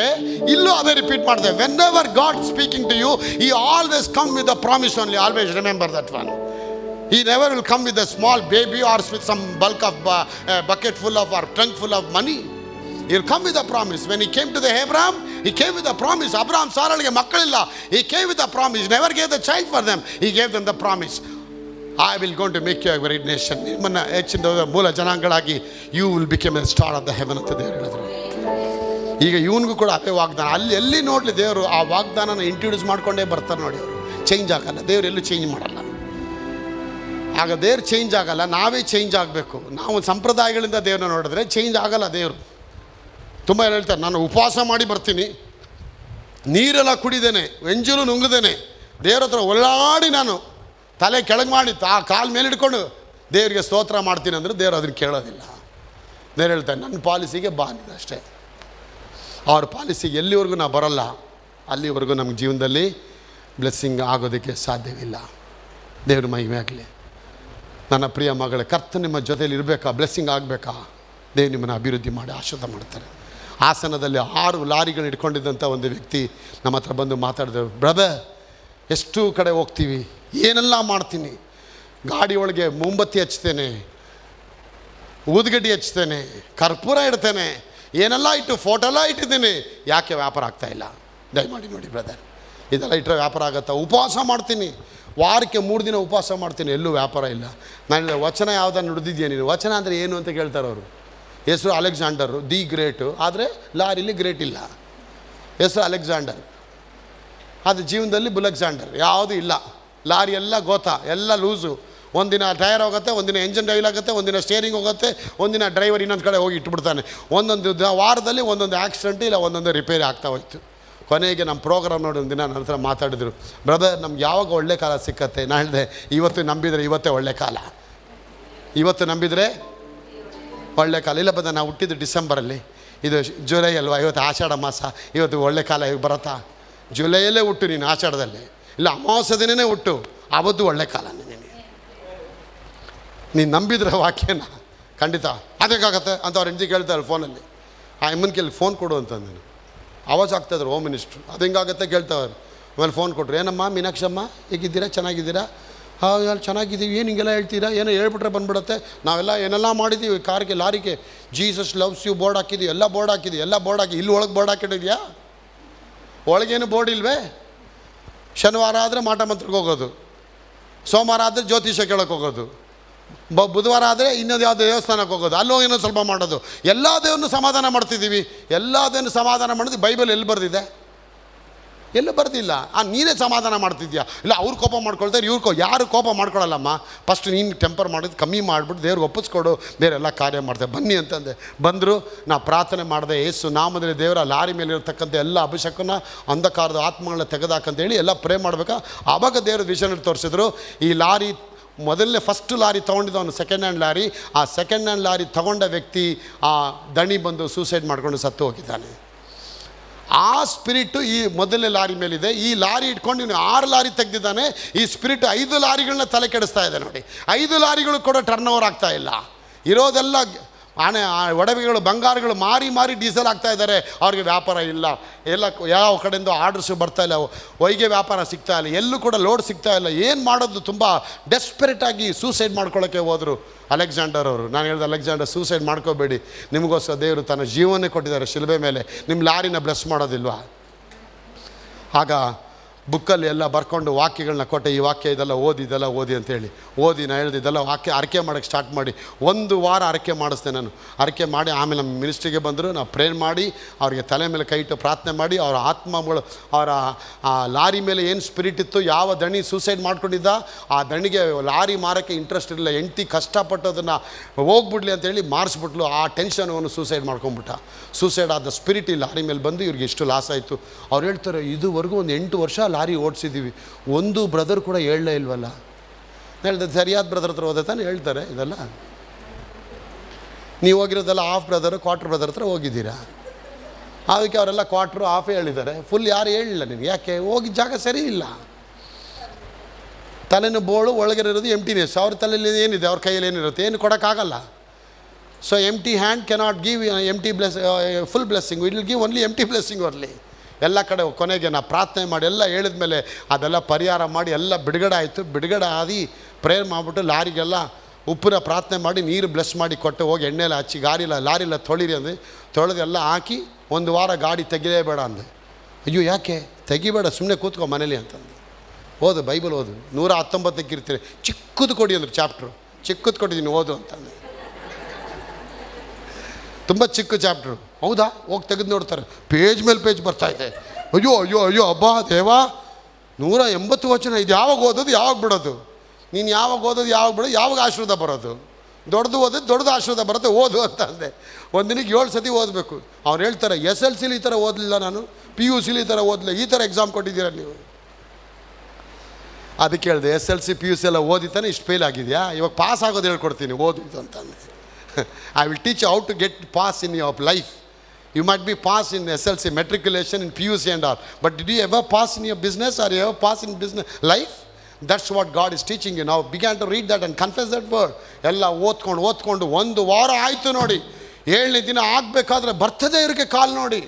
ಇಲ್ಲೂ ಅದೇ ರಿಪೀಟ್ ಮಾಡ್ತಾರೆ. Whenever God speaking to you, he always come with the promise only. Always remember that one. He never will come with a small baby or with some bulk of bucket full of or trunk full of money. He'll come with a promise. When he came to the Abraham, he came with a promise. Abraham ಸಾರಳಿಗೆ ಮಕ್ಕಳಿಲ್ಲ, he came with a promise. He never gave the child for them, he gave them the promise. I will going to make you a great nation. ನಿಮ್ಮನ್ನು ಹೆಚ್ಚಿನ ಮೂಲ ಜನಾಂಗಗಳಾಗಿ you will become a star of the heaven ಅಂತ ದೇವರು ಹೇಳಿದ್ರು. ಈಗ ಇವನಿಗೂ ಕೂಡ ಅದೇ ವಾಗ್ದಾನ. ಅಲ್ಲಿ ಎಲ್ಲಿ ನೋಡಲಿ ದೇವರು ಆ ವಾಗ್ದಾನನ ಇಂಟ್ರೊಡ್ಯೂಸ್ ಮಾಡ್ಕೊಂಡೇ ಬರ್ತಾರೆ ನೋಡಿ. ಅವರು ಚೇಂಜ್ ಆಗಲ್ಲ, ದೇವರು ಎಲ್ಲೂ ಚೇಂಜ್ ಮಾಡಲ್ಲ. ಆಗ ದೇವ್ರು ಚೇಂಜ್ ಆಗಲ್ಲ, ನಾವೇ ಚೇಂಜ್ ಆಗಬೇಕು. ನಾವು ಸಂಪ್ರದಾಯಗಳಿಂದ ದೇವ್ರನ್ನ ನೋಡಿದ್ರೆ ಚೇಂಜ್ ಆಗಲ್ಲ ದೇವರು. ತುಂಬ ಹೇಳ್ತಾರೆ, ನಾನು ಉಪವಾಸ ಮಾಡಿ ಬರ್ತೀನಿ, ನೀರೆಲ್ಲ ಕುಡಿದೇನೆ, ಎಂಜಲು ನುಂಗದೇನೆ, ದೇವ್ರ ಹತ್ರ ಒಳ್ಳಾಡಿ ನಾನು ತಲೆ ಕೆಳಗೆ ಮಾಡಿ ಕಾಲು ಮೇಲೆ ಹಿಡ್ಕೊಂಡು ದೇವರಿಗೆ ಸ್ತೋತ್ರ ಮಾಡ್ತೀನಿ ಅಂದರೆ ದೇವ್ರು ಅದನ್ನು ಕೇಳೋದಿಲ್ಲ. ದೇವ್ರು ಹೇಳ್ತಾರೆ, ನನ್ನ ಪಾಲಿಸಿಗೆ ಬಾನಿದೆ ಅಷ್ಟೇ. ಅವ್ರ ಪಾಲಿಸಿಗೆ ಎಲ್ಲಿವರೆಗೂ ನಾವು ಬರೋಲ್ಲ ಅಲ್ಲಿವರೆಗೂ ನಮ್ಮ ಜೀವನದಲ್ಲಿ ಬ್ಲೆಸ್ಸಿಂಗ್ ಆಗೋದಕ್ಕೆ ಸಾಧ್ಯವಿಲ್ಲ. ದೇವ್ರ ಮಹಿಮೆ ಆಗಲಿ. ನನ್ನ ಪ್ರಿಯ ಮಗಳೇ, ಕರ್ತ ನಿಮ್ಮ ಜೊತೆಯಲ್ಲಿ ಇರಬೇಕಾ, ಬ್ಲೆಸ್ಸಿಂಗ್ ಆಗಬೇಕಾ, ದೇವ್ರು ನಿಮ್ಮನ್ನು ಅಭಿವೃದ್ಧಿ ಮಾಡಿ ಆಶೀರ್ವಾದ ಮಾಡ್ತಾರೆ. ಹಾಸನದಲ್ಲಿ 6 ಲಾರಿಗಳು ಇಟ್ಕೊಂಡಿದ್ದಂಥ ಒಂದು ವ್ಯಕ್ತಿ ನಮ್ಮ ಹತ್ರ ಬಂದು ಮಾತಾಡಿದ್ರು. ಬ್ರದರ್, ಎಷ್ಟು ಕಡೆ ಹೋಗ್ತೀವಿ, ಏನೆಲ್ಲ ಮಾಡ್ತೀನಿ, ಗಾಡಿ ಒಳಗೆ ಮೊಂಬತ್ತಿ ಹಚ್ತೇನೆ, ಊದುಗಡ್ಡಿ ಹಚ್ತೇನೆ, ಕರ್ಪೂರ ಇಡ್ತೇನೆ, ಏನೆಲ್ಲ ಇಟ್ಟು ಫೋಟೋ ಎಲ್ಲ ಇಟ್ಟಿದ್ದೀನಿ, ಯಾಕೆ ವ್ಯಾಪಾರ ಆಗ್ತಾಯಿಲ್ಲ? ದಯಮಾಡಿ ನೋಡಿ ಬ್ರದರ್, ಇದೆಲ್ಲ ಇಟ್ಟರೆ ವ್ಯಾಪಾರ ಆಗುತ್ತಾ? ಉಪವಾಸ ಮಾಡ್ತೀನಿ, ವಾರಕ್ಕೆ 3 ದಿನ ಉಪವಾಸ ಮಾಡ್ತೀನಿ, ಎಲ್ಲೂ ವ್ಯಾಪಾರ ಇಲ್ಲ. ನಾನು ವಚನ ಯಾವುದನ್ನು ನುಡಿದಿದ್ಯಾ ನೀನು? ವಚನ ಅಂದರೆ ಏನು ಅಂತ ಕೇಳ್ತಾರೆ ಅವರು. ಹೆಸರು ಅಲೆಕ್ಸಾಂಡರು ದಿ ಗ್ರೇಟು, ಆದರೆ ಲಾರಿಲಿ ಗ್ರೇಟ್ ಇಲ್ಲ. ಹೆಸರು ಅಲೆಕ್ಸಾಂಡರ್, ಅದು ಜೀವನದಲ್ಲಿ ಬುಲೆಕ್ಸಾಂಡರ್ ಯಾವುದೂ ಇಲ್ಲ. ಲಾರಿ ಎಲ್ಲ ಗೋತ, ಎಲ್ಲ ಲೂಸು. ಒಂದಿನ ಟೈರ್ ಹೋಗುತ್ತೆ, ಒಂದಿನ ಎಂಜಿನ್ ಡೈಲ್ ಆಗುತ್ತೆ, ಒಂದಿನ ಸ್ಟೇರಿಂಗ್ ಹೋಗುತ್ತೆ, ಒಂದಿನ ಡ್ರೈವರ್ ಇನ್ನೊಂದು ಕಡೆ ಹೋಗಿ ಇಟ್ಬಿಡ್ತಾನೆ. ಒಂದೊಂದು ವಾರದಲ್ಲಿ ಒಂದೊಂದು ಆಕ್ಸಿಡೆಂಟ್ ಇಲ್ಲ ಒಂದೊಂದು ರಿಪೇರಿ ಆಗ್ತಾ ಹೋಯ್ತು. ಕೊನೆಗೆ ನಮ್ಮ ಪ್ರೋಗ್ರಾಮ್ ನೋಡಿ ಒಂದು ದಿನ ನನ್ನ ಹತ್ರ ಮಾತಾಡಿದರು, ಬ್ರದರ್ ನಮ್ಗೆ ಯಾವಾಗ ಒಳ್ಳೆ ಕಾಲ ಸಿಕ್ಕತ್ತೆ? ನಾನು ಹೇಳಿದೆ, ಇವತ್ತು ನಂಬಿದರೆ ಇವತ್ತೇ ಒಳ್ಳೆ ಕಾಲ, ಇವತ್ತು ನಂಬಿದರೆ ಒಳ್ಳೆ ಕಾಲ. ಇಲ್ಲ ಬದ, ನಾವು ಹುಟ್ಟಿದ್ದು ಡಿಸೆಂಬರಲ್ಲಿ, ಇದು ಜುಲೈ ಅಲ್ವಾ, ಇವತ್ತು ಆಷಾಢ ಮಾಸ, ಇವತ್ತು ಒಳ್ಳೆ ಕಾಲ ಬರುತ್ತಾ? ಜುಲೈಯಲ್ಲೇ ಹುಟ್ಟು ನೀನು, ಆಷಾಢದಲ್ಲಿ ಇಲ್ಲ, ಅಮಾವಾಸ್ಯ ದಿನವೇ ಹುಟ್ಟು, ಆವತ್ತು ಒಳ್ಳೆ ಕಾಲ. ನೀನು ನಂಬಿದ್ರೆ ವಾಕ್ಯನ ಖಂಡಿತ ಅದಕ್ಕಾಗತ್ತೆ ಅಂತ ಅವ್ರ ಹೆಂಡತಿ ಕೇಳ್ತಾರೆ ಫೋನಲ್ಲಿ. ಆ ಅಮ್ಮನ ಕೇಳಿ ಫೋನ್ ಕೊಡು ಅಂತಂದೇನು ಆವಾಜ್ ಆಗ್ತಾಯಿದ್ರು ಹೋಮ್ ಮಿನಿಸ್ಟ್ರು. ಅದು ಹೆಂಗಾಗತ್ತೆ ಕೇಳ್ತಾವ್ರು. ಆಮೇಲೆ ಫೋನ್ ಕೊಟ್ಟರು, ಏನಮ್ಮ ಮೀನಾಕ್ಷಮ್ಮ ಹೇಗಿದ್ದೀರಾ, ಚೆನ್ನಾಗಿದ್ದೀರಾ? ಹಾಂ ಚೆನ್ನಾಗಿದ್ದೀವಿ, ಏನು ಹಿಂಗೆಲ್ಲ ಹೇಳ್ತೀರಾ? ಏನೋ ಹೇಳ್ಬಿಟ್ರೆ ಬಂದ್ಬಿಡುತ್ತೆ. ನಾವೆಲ್ಲ ಏನೆಲ್ಲ ಮಾಡಿದ್ದೀವಿ, ಕಾರ್ಗೆ ಲಾರಿಗೆ ಜೀಸಸ್ ಲವ್ಸ್ ಯು ಬೋರ್ಡ್ ಹಾಕಿದ್ದೀವಿ, ಎಲ್ಲ ಬೋರ್ಡ್ ಹಾಕಿದ್ದೀವಿ, ಎಲ್ಲ ಬೋರ್ಡ್ ಹಾಕಿ. ಇಲ್ಲಿ ಒಳಗೆ ಬೋರ್ಡ್ ಹಾಕಿಟ್ಟಿದ್ಯಾ? ಒಳಗೇನು ಬೋರ್ಡ್ ಇಲ್ವೇ? ಶನಿವಾರ ಆದರೆ ಮಾಟ ಮಂತ್ರಕ್ಕೆ ಹೋಗೋದು, ಸೋಮವಾರ ಆದರೆ ಜ್ಯೋತಿಷ ಕೇಳೋಕ್ಕೆ ಹೋಗೋದು, ಬುಧವಾರ ಆದರೆ ಇನ್ನೊಂದು ಯಾವುದೋ ದೇವಸ್ಥಾನಕ್ಕೆ ಹೋಗೋದು, ಅಲ್ಲೋ ಏನೋ ಸ್ವಲ್ಪ ಮಾಡೋದು. ಎಲ್ಲ ದೇವ್ರನ್ನು ಸಮಾಧಾನ ಮಾಡ್ತಿದ್ದೀವಿ. ಎಲ್ಲ ದೇವ್ರನ್ನು ಸಮಾಧಾನ ಮಾಡೋದು ಬೈಬಲ್ ಎಲ್ಲಿ ಬರೆದಿದೆ? ಎಲ್ಲೂ ಬರ್ದಿಲ್ಲ. ನೀನೇ ಸಮಾಧಾನ ಮಾಡ್ತಿದ್ಯಾ? ಇಲ್ಲ ಅವ್ರು ಕೋಪ ಮಾಡ್ಕೊಳ್ತಾರೆ, ಯಾರು ಕೋಪ ಮಾಡ್ಕೊಳ್ಳಲ್ಲಮ್ಮ. ಫಸ್ಟ್ ನೀನು ಟೆಂಪರ್ ಮಾಡೋದು ಕಮ್ಮಿ ಮಾಡಿಬಿಟ್ಟು ದೇವ್ರಿಗೆ ಒಪ್ಪಿಸ್ಕೊಡು, ಬೇರೆಲ್ಲ ಕಾರ್ಯ ಮಾಡ್ತಾರೆ. ಬನ್ನಿ ಅಂತಂದೆ. ಬಂದರು, ನಾ ಪ್ರಾರ್ಥನೆ ಮಾಡಿದೆ, ಏಸು ನಾಮದಲ್ಲಿ ದೇವರ ಲಾರಿ ಮೇಲೆ ಇರತಕ್ಕಂಥ ಎಲ್ಲ ಅಭಿಷೇಕನ ಅಂಧಕಾರದ ಆತ್ಮಗಳನ್ನ ತೆಗೆದಾಕಂತೇಳಿ ಎಲ್ಲ ಪ್ರೇ ಮಾಡಬೇಕಾ. ಆವಾಗ ದೇವರು ವಿಷನ್ ತೋರಿಸಿದ್ರು. ಈ ಲಾರಿ ಮೊದಲನೇ ಫಸ್ಟ್ ಲಾರಿ ತೊಗೊಂಡಿದ್ದವನು ಸೆಕೆಂಡ್ ಹ್ಯಾಂಡ್ ಲಾರಿ. ಆ ಸೆಕೆಂಡ್ ಹ್ಯಾಂಡ್ ಲಾರಿ ತೊಗೊಂಡ ವ್ಯಕ್ತಿ ಆ ದಣಿ ಬಂದು ಸೂಸೈಡ್ ಮಾಡ್ಕೊಂಡು ಸತ್ತು ಹೋಗಿದ್ದಾನೆ. ಆ ಸ್ಪಿರಿಟು ಈ ಮೊದಲನೇ ಲಾರಿ ಮೇಲಿದೆ. ಈ ಲಾರಿ ಇಟ್ಕೊಂಡು ಇವನು 6 ಲಾರಿ ತೆಗೆದಿದ್ದಾನೆ. ಈ ಸ್ಪಿರಿಟ್ 5 ಲಾರಿಗಳನ್ನ ತಲೆ ಕೆಡಿಸ್ತಾ ಇದೆ ನೋಡಿ. 5 ಲಾರಿಗಳು ಕೂಡ ಟರ್ನ್ ಓವರ್ ಆಗ್ತಾ ಇಲ್ಲ. ಇರೋದೆಲ್ಲ ಒಡವೆಗಳು ಬಂಗಾರಗಳು ಮಾರಿ ಡೀಸೆಲ್ ಆಗ್ತಾ ಇದ್ದಾರೆ. ಅವ್ರಿಗೆ ವ್ಯಾಪಾರ ಇಲ್ಲ. ಎಲ್ಲ ಯಾವ ಕಡೆಯಿಂದ ಆರ್ಡರ್ಸು ಬರ್ತಾ ಇಲ್ಲ, ಹೊಯ್ಗೆ ವ್ಯಾಪಾರ ಸಿಗ್ತಾ ಇಲ್ಲ, ಎಲ್ಲೂ ಕೂಡ ಲೋಡ್ ಸಿಗ್ತಾ ಇಲ್ಲ. ಏನು ಮಾಡೋದು? ತುಂಬ ಡೆಸ್ಪರೇಟಾಗಿ ಸೂಸೈಡ್ ಮಾಡ್ಕೊಳ್ಳೋಕ್ಕೆ ಹೋದರು ಅಲೆಕ್ಸಾಂಡರ್ ಅವರು. ನಾನು ಹೇಳಿದೆ, ಅಲೆಕ್ಸಾಂಡರ್ ಸೂಸೈಡ್ ಮಾಡ್ಕೋಬೇಡಿ, ನಿಮಗೋಸ್ಕರ ದೇವರು ತನ್ನ ಜೀವನೇ ಕೊಟ್ಟಿದ್ದಾರೆ ಶಿಲುಬೆ ಮೇಲೆ, ನಿಮ್ಮ ಲಾರಿನ ಬ್ಲೆಸ್ ಮಾಡೋದಿಲ್ವಾ? ಆಗ ಬುಕ್ಕಲ್ಲಿ ಎಲ್ಲ ಬರ್ಕೊಂಡು ವಾಕ್ಯಗಳನ್ನ ಕೊಟ್ಟೆ, ಈ ವಾಕ್ಯ ಇದೆಲ್ಲ ಓದಿ ಅಂತೇಳಿ ಓದಿ ನಾನು ಹೇಳ್ದೆ ಇದೆಲ್ಲ ವಾಕ್ಯ ಅರಕೆ ಮಾಡೋಕ್ಕೆ ಸ್ಟಾರ್ಟ್ ಮಾಡಿ 1 ವಾರ ಅರಕೆ ಮಾಡಿಸ್ದೆ ನಾನು. ಅರಕೆ ಮಾಡಿ ಆಮೇಲೆ ನಮ್ಮ ಮಿನಿಸ್ಟ್ರಿಗೆ ಬಂದರು. ನಾವು ಪ್ರೇರ್ ಮಾಡಿ ಅವ್ರಿಗೆ ತಲೆ ಮೇಲೆ ಕೈ ಇಟ್ಟು ಪ್ರಾರ್ಥನೆ ಮಾಡಿ ಅವರ ಆತ್ಮಗಳು ಅವರ ಆ ಲಾರಿ ಮೇಲೆ ಏನು ಸ್ಪಿರಿಟ್ ಇತ್ತು, ಯಾವ ದಣಿ ಸೂಸೈಡ್ ಮಾಡ್ಕೊಂಡಿದ್ದ ಆ ದಣಿಗೆ ಲಾರಿ ಮಾರೋಕ್ಕೆ ಇಂಟ್ರೆಸ್ಟ್ ಇರಲಿಲ್ಲ, ಹೆಂಡ್ತಿ ಕಷ್ಟಪಟ್ಟು ಅದನ್ನು ಹೋಗ್ಬಿಡ್ಲಿ ಅಂತೇಳಿ ಮಾರಿಸ್ಬಿಟ್ಲು. ಆ ಟೆನ್ಷನ್ ಅವನು ಸೂಸೈಡ್ ಮಾಡ್ಕೊಂಬಿಟ್ಟ. ಸೂಸೈಡ್ ಆದ ಸ್ಪಿರಿಟ್ ಈ ಲಾರಿ ಮೇಲೆ ಬಂದು ಇವ್ರಿಗೆ ಇಷ್ಟು ಲಾಸ್ ಆಯಿತು. ಅವ್ರು ಹೇಳ್ತಾರೆ ಇದುವರೆಗೂ ಒಂದು 8 ವರ್ಷ ಲಾರಿ ಓಡಿಸಿದ್ದೀವಿ, ಒಂದು ಬ್ರದರ್ ಕೂಡ ಹೇಳಲೇ ಇಲ್ವಲ್ಲ. ಹೇಳ್ದೆ ಸರಿಯಾದ ಬ್ರದರ್ ಹತ್ರ ಹೋದ ತಾನೆ ಹೇಳ್ತಾರೆ ಇದೆಲ್ಲ. ನೀವು ಹೋಗಿರೋದೆಲ್ಲ ಹಾಫ್ ಬ್ರದರು ಕ್ವಾರ್ಟರ್ ಬ್ರದರ್ ಹತ್ರ ಹೋಗಿದ್ದೀರಾ. ಅದಕ್ಕೆ ಅವರೆಲ್ಲ ಕ್ವಾರ್ಟ್ರು ಹಾಫೇ ಹೇಳಿದ್ದಾರೆ, ಫುಲ್ ಯಾರು ಹೇಳಿಲ್ಲ ನಿನಗೆ. ಯಾಕೆ? ಹೋಗಿದ್ದ ಜಾಗ ಸರಿ ಇಲ್ಲ. ತಲೆನೂ ಬೋಳು, ಒಳಗಿರೋದು ಎಂಟಿನೆಸ್. ಅವ್ರ ತಲೆಯಲ್ಲಿ ಏನಿದೆ, ಅವ್ರ ಕೈಯಲ್ಲಿ ಏನಿರುತ್ತೆ, ಏನು ಕೊಡೋಕ್ಕಾಗಲ್ಲ. So empty hand cannot give empty full blessing, it will give only empty blessing only. ಎಲ್ಲ ಕಡೆ ಕೊನೆಗೆ ನಾ ಪ್ರಾರ್ಥನೆ ಮಾಡಿ ಎಲ್ಲ ಹೇಳಿದ ಮೇಲೆ ಅದೆಲ್ಲ ಪರಿಹಾರ ಮಾಡಿ ಎಲ್ಲ ಬಿಡುಗಡೆ ಆಯಿತು. ಬಿಡುಗಡೆ ಆದಿ ಪ್ರೇಯರ್ ಮಾಡಿಬಿಟ್ಟು ಲಾರಿಗೆಲ್ಲ ಉಪ್ಪಿನ ಪ್ರಾರ್ಥನೆ ಮಾಡಿ ನೀರು ಬ್ಲೆಸ್ ಮಾಡಿ ಕೊಟ್ಟು ಹೋಗಿ ಎಣ್ಣೆಲ್ಲ ಹಚ್ಚಿ ಲಾರಿಲ್ಲ ತೊಳಿರಿ ಅಂದರೆ ತೊಳೆದೆಲ್ಲ ಹಾಕಿ 1 ವಾರ ಗಾಡಿ ತೆಗಿಲೇಬೇಡ ಅಂದೆ. ಅಯ್ಯೋ ಯಾಕೆ ತೆಗಿಬೇಡ, ಸುಮ್ಮನೆ ಕೂತ್ಕೊ ಮನೇಲಿ ಅಂತಂದು. ಓದು ಬೈಬಲ್ ಓದು, 119ಕ್ಕೆ ಇರ್ತೀರಿ. ಚಿಕ್ಕದು ಕೊಡಿ ಅಂದರು ಚಾಪ್ಟ್ರು. ಚಿಕ್ಕದು ಕೊಟ್ಟಿದ್ದೀನಿ ಓದು ಅಂತಂದೆ. ತುಂಬ ಚಿಕ್ಕ ಚಾಪ್ಟ್ರು. ಹೌದಾ? ಹೋಗಿ ತೆಗೆದು ನೋಡ್ತಾರೆ, ಪೇಜ್ ಮೇಲೆ ಪೇಜ್ ಬರ್ತಾಯಿದೆ. ಅಯ್ಯೋ ಅಬ್ಬಾ ದೇವಾ, 180 ವಚನ. ಇದು ಯಾವಾಗ ಓದೋದು ಯಾವಾಗ ಬಿಡೋದು? ನೀನು ಯಾವಾಗ ಓದೋದು ಯಾವಾಗ ಬಿಡೋದು, ಯಾವಾಗ ಆಶೀರ್ವಾದ ಬರೋದು? ದೊಡ್ಡದು ಓದೋದು ದೊಡ್ಡದು ಆಶೀರ್ವಾದ ಬರುತ್ತೆ, ಓದು ಅಂತ ಅಂದೆ. ಒಂದಿನಕ್ಕೆ 7 ಸತಿ ಓದಬೇಕು. ಅವ್ರು ಹೇಳ್ತಾರೆ SLCಲಿ ಈ ಥರ ಓದಲಿಲ್ಲ ನಾನು, PUCಲಿ ಈ ಥರ ಓದಲಿಲ್ಲ, ಈ ಥರ ಎಕ್ಸಾಮ್ ಕೊಟ್ಟಿದ್ದೀರ ನೀವು. ಅದಕ್ಕೆ ಹೇಳಿದೆ SLC PUC ಎಲ್ಲ ಓದಿತಾನೆ ಇಷ್ಟು ಫೇಲ್ ಆಗಿದೆಯಾ, ಇವಾಗ ಪಾಸ್ ಆಗೋದು ಹೇಳ್ಕೊಡ್ತೀನಿ ಓದು ಇದು ಅಂತಂದೆ. I will teach you how to get pass in your life. You might be pass in SLC, matriculation, in PUC and all. But did you ever pass in your business or you ever pass in business life? That's what God is teaching you now. Began to read that and confess that word. ಎಲ್ಲ ಓದ್ಕೊಂಡು 1 ವಾರ ಆಯಿತು ನೋಡಿ. 7ನೇ ದಿನ ಆಗಬೇಕಾದ್ರೆ ಬರ್ತದೆ ಇವ್ರಿಗೆ ಕಾಲ್ ನೋಡಿ.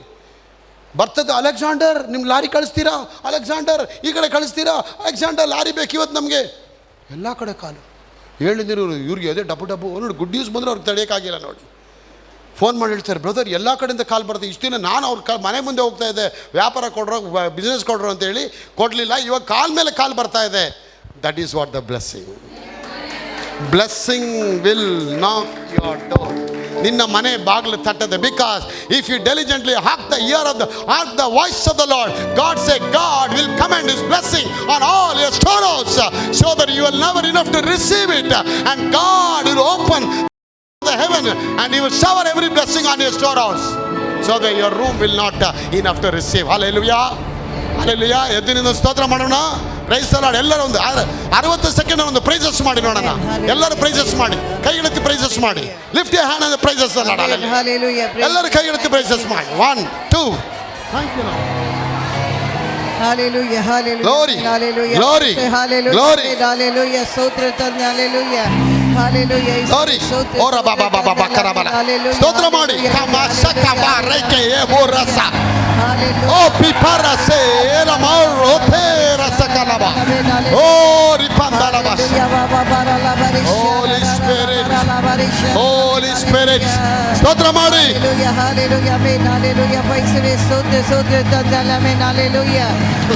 ಬರ್ತದೆ, ಅಲೆಕ್ಸಾಂಡರ್ ನಿಮ್ಮ ಲಾರಿ ಕಳಿಸ್ತೀರಾ, ಅಲೆಕ್ಸಾಂಡರ್ ಈ ಕಡೆ ಕಳಿಸ್ತೀರಾ, ಅಲೆಕ್ಸಾಂಡರ್ ಲಾರಿ ಬೇಕು ಇವತ್ತು ನಮಗೆ. ಎಲ್ಲ ಕಡೆ ಕಾಲು. 7ನೇ ದಿನ ಇವ್ರಿಗೆ ಅದೇ ಡಬ್ಬು ನೋಡಿ. ಗುಡ್ ನ್ಯೂಸ್ ಬಂದರೆ ಅವ್ರಿಗೆ ತಡೆಯೋಕ್ಕಾಗಿಲ್ಲ ನೋಡಿ. ಫೋನ್ ಮಾಡಿ ಹೇಳ್ತಾರೆ, ಬ್ರದರ್ ಎಲ್ಲ ಕಡೆಯಿಂದ ಕಾಲ್ ಬರ್ತದೆ. ಇಷ್ಟು ದಿನ ನಾನು ಅವ್ರ ಮನೆ ಮುಂದೆ ಹೋಗ್ತಾ ಇದ್ದೆ, ವ್ಯಾಪಾರ ಕೊಡ್ರೋ ಬಿಸ್ನೆಸ್ ಕೊಡ್ರೋ ಅಂತೇಳಿ ಕೊಡಲಿಲ್ಲ. ಇವಾಗ ಕಾಲ್ ಮೇಲೆ ಕಾಲ್ ಬರ್ತಾ ಇದೆ. That is what the blessing. Blessing will knock your door. ನಿನ್ನ ಮನೆ ಬಾಗಿಲು ತಟ್ಟದೆ. Because if you diligently hark the voice of the Lord, God say God will command his blessing on all your storehouse so that you will never enough to receive it, and God will open the heaven and he will shower every blessing on your storehouse so that your room will not enough to receive. Hallelujah, hallelujah. ಎದ್ದಿನಿಂದ ಸ್ತೋತ್ರ ಮಾಡೋಣ. Praise the lord. ಎಲ್ಲರೂ ಒಂದು 60 second ಒಂದು prices ಮಾಡಿ ನೋಡೋಣ. ಎಲ್ಲರೂ praises ಮಾಡಿ, ಕೈಗೆತ್ತಿ ಪ್ರೈಸಸ್ ಮಾಡಿ. Lift your hand and praises the Lord. ಹalleluya. ಎಲ್ಲರೂ ಕೈಗೆತ್ತಿ ಪ್ರೈಸಸ್ ಮಾಡಿ. 1 2 thank you Lord. Hallelujah, hallelujah, glory, hallelujah, glory, hallelujah, glory, hallelujah, ಸ್ತೋತ್ರ ತಂದೆ, hallelujah, hallelujah, glory. ಓರ ಬಾಬಾ ಕರಬಲ ಸ್ತೋತ್ರ ಮಾಡಿ. ಕಮಸಕ ಬಾರಕೆ ಎಬೋರಸ ಓ ಪಿಪರಸೆ ರಮರೋತೆ ರಸಕಲಬ ಓ ರಿಪಂದಲಬ. ಹೋಲಿ ಸ್ಪಿರಿಟ್, ಹೋಲಿ ಸ್ಪಿರಿಟ್ ಸ್ತೋತ್ರ ಮಾಡಿ. hallelujah, hallelujah, amen, hallelujah, ಪೈಸವೇ ಸ್ತೋತ್ರ ತಂದೆ, amen, hallelujah,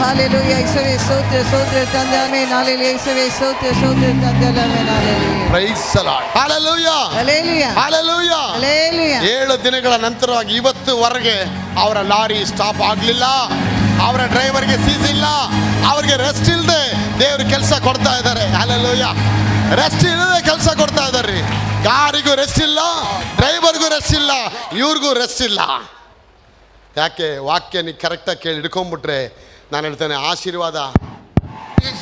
hallelujah, ಯೇಸುವೇ ಸ್ತೋತ್ರ ತಂದೆ, amen, hallelujah, ಯೇಸುವೇ ಸ್ತೋತ್ರ ತಂದೆ, amen, hallelujah. Praise the Lord. Hallelujah, hallelujah, hallelujah, hallelujah. 7 ದಿನಗಳ ನಂತರವಾಗಿ ಇವತ್ತುವರೆಗೆ ಅವರ ಲಾರಿ ಸ್ಟಾಪ್ ಆಗಲಿಲ್ಲ, ಅವರ ಡ್ರೈವರ್ಗೆ ಸೀಸ್ ಇಲ್ಲ, ಅವ್ರಿಗೆ ರೆಸ್ಟ್ ಇಲ್ಲದೆ ದೇವ್ರ ಕೆಲಸ ಕೊಡ್ತಾ ಇದ್ದಾರೆ. Hallelujah, ರೆಸ್ಟ್ ಇಲ್ಲದೆ ಕೆಲಸ ಕೊಡ್ತಾ ಇದ್ದಾರೆ. ಕಾರಿಗೂ ರೆಸ್ಟ್ ಇಲ್ಲ, ಡ್ರೈವರ್ಗೂ ರೆಸ್ಟ್ ಇಲ್ಲ, ಇವ್ರಿಗೂ ರೆಸ್ಟ್ ಇಲ್ಲ. ಯಾಕೆ? ವಾಕ್ಯ ನೀವು ಕರೆಕ್ಟಾಗಿ ಕೇಳಿ ಹಿಡ್ಕೊಂಡ್ಬಿಟ್ರೆ ನಾನು ಹೇಳ್ತೇನೆ ಆಶೀರ್ವಾದ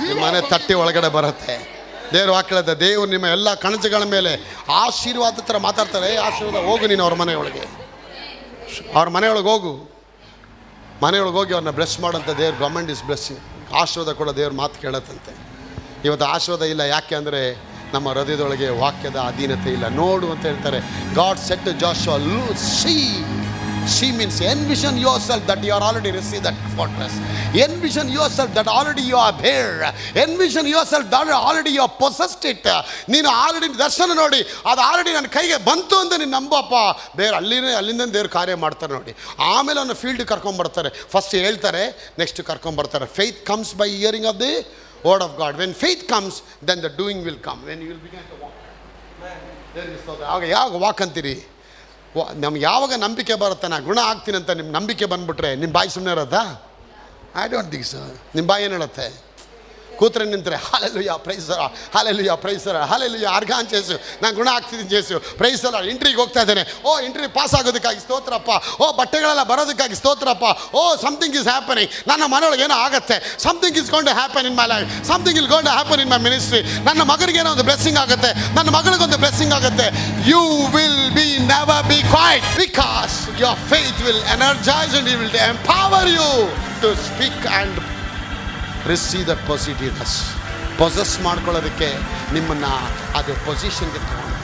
ನಿಮ್ಮ ಮನೆ ತಟ್ಟಿ ಒಳಗಡೆ ಬರುತ್ತೆ. ದೇವ್ರ ವಾಕ್ಯದ ದೇವ್ರು ನಿಮ್ಮ ಎಲ್ಲ ಕಣಜಗಳ ಮೇಲೆ ಆಶೀರ್ವಾದ ಥರ ಮಾತಾಡ್ತಾರೆ. ಆಶೀರ್ವಾದ ಹೋಗು, ನೀನು ಅವ್ರ ಮನೆಯೊಳಗೆ, ಅವ್ರ ಮನೆಯೊಳಗೆ ಹೋಗು, ಮನೆಯೊಳಗೆ ಹೋಗಿ ಅವ್ರನ್ನ ಬ್ಲೆಸ್ ಮಾಡೋಂಥ ದೇವ್ರ ಗವರ್ಮೆಂಟ್ ಇಸ್ ಬ್ಲೆಸ್ಸಿಂಗ್. ಆಶೀರ್ವಾದ ಕೂಡ ದೇವ್ರ ಮಾತು ಕೇಳತ್ತಂತೆ. ಇವತ್ತು ಆಶೀರ್ವಾದ ಇಲ್ಲ. ಯಾಕೆ ಅಂದರೆ ನಮ್ಮ ಹೃದಯದೊಳಗೆ ವಾಕ್ಯದ ಅಧೀನತೆ ಇಲ್ಲ. ನೋಡು ಅಂತ ಹೇಳ್ತಾರೆ. God set to Joshua, see She means envision yourself that you are already received that fortress. Envision yourself that already you are there. Envision yourself that already you have possessed it. ನೀನು already ದರ್ಶನ ನೋಡಿ ಅದು already ನನ್ನ ಕೈಗೆ ಬಂತು ಅಂತ ನೀನು ನಂಬಪ್ಪ. ದೇವ್ರು ಅಲ್ಲಿಂದ ದೇವ್ರು ಕಾರ್ಯ ಮಾಡ್ತಾರೆ ನೋಡಿ. ಆಮೇಲೆ ಅವನು ಫೀಲ್ಡ್ ಕರ್ಕೊಂಡ್ಬರ್ತಾರೆ. ಫಸ್ಟ್ ಹೇಳ್ತಾರೆ, ನೆಕ್ಸ್ಟ್ ಕರ್ಕೊಂಡ್ಬರ್ತಾರೆ. Faith comes by hearing of the word of God. When faith comes then the doing will come. When you will begin to walk. ಆಗ ಯಾವಾಗ ವಾಕ್ ಅಂತೀರಿ? ನಮ್ಗೆ ಯಾವಾಗ ನಂಬಿಕೆ ಬರುತ್ತೆ ನಾ ಗುಣ ಆಗ್ತೀನಿ ಅಂತ ನಿಮ್ಮ ನಂಬಿಕೆ ಬಂದುಬಿಟ್ರೆ ನಿಮ್ಮ ಬಾಯಿ ಸುಮ್ಮನೆ ಇರೋದಾ? I don't think so. ನಿಮ್ಮ ಬಾಯಿ ಏನು ಹೇಳುತ್ತೆ? ಕೂತ್ರೆ ನಿಂತರೆ ಹಾಲೆಲೂಯಾ ಪ್ರೈಸರ, ಹಾಲೆಲೂಯಾ ಪ್ರೈಸರ, ಹಾಲೆಲೂಯಾ ಅರ್ಗಾನ್ ಚೇಸು, ನಾನು ಗುಣ ಆಗ್ತಿದ್ದೀನಿ ಚೇಸು ಪ್ರೈಸಲ್ಲ. ಇಂಟ್ರಿಗೆ ಹೋಗ್ತಾ ಇದ್ದೇನೆ, ಓ ಇಂಟ್ರಿ ಪಾಸ್ ಆಗೋದಕ್ಕಾಗಿ ಸ್ತೋತ್ರಪ್ಪ. ಓ ಬಟ್ಟೆಗಳೆಲ್ಲ ಬರೋದಕ್ಕಾಗಿ ಸ್ತೋತ್ರಪ್ಪ. ಓ ಸಮಥಿಂಗ್ ಈಸ್ ಹ್ಯಾಪನಿಂಗ್, ನನ್ನ ಮನೆಯೊಳಗೆ ಏನೋ ಆಗುತ್ತೆ. Something is gone to happen in my life. Something will gone to happen in my ministry. ನನ್ನ ಮಗನಿಗೇನೋ ಒಂದು ಬ್ಲೆಸ್ಸಿಂಗ್ ಆಗುತ್ತೆ, ನನ್ನ ಮಗಳಿಗೊಂದು ಬ್ಲೆಸ್ಸಿಂಗ್ ಆಗುತ್ತೆ. You will be never be quiet because your faith will energise and you will empower you to speak and receive that positiveness. Possess ಮಾಡ್ಕೊಳ್ಳೋದಕ್ಕೆ ನಿಮ್ಮನ್ನು ಅದು ಪೊಸಿಷನ್ಗೆ ತಗೊಂಡು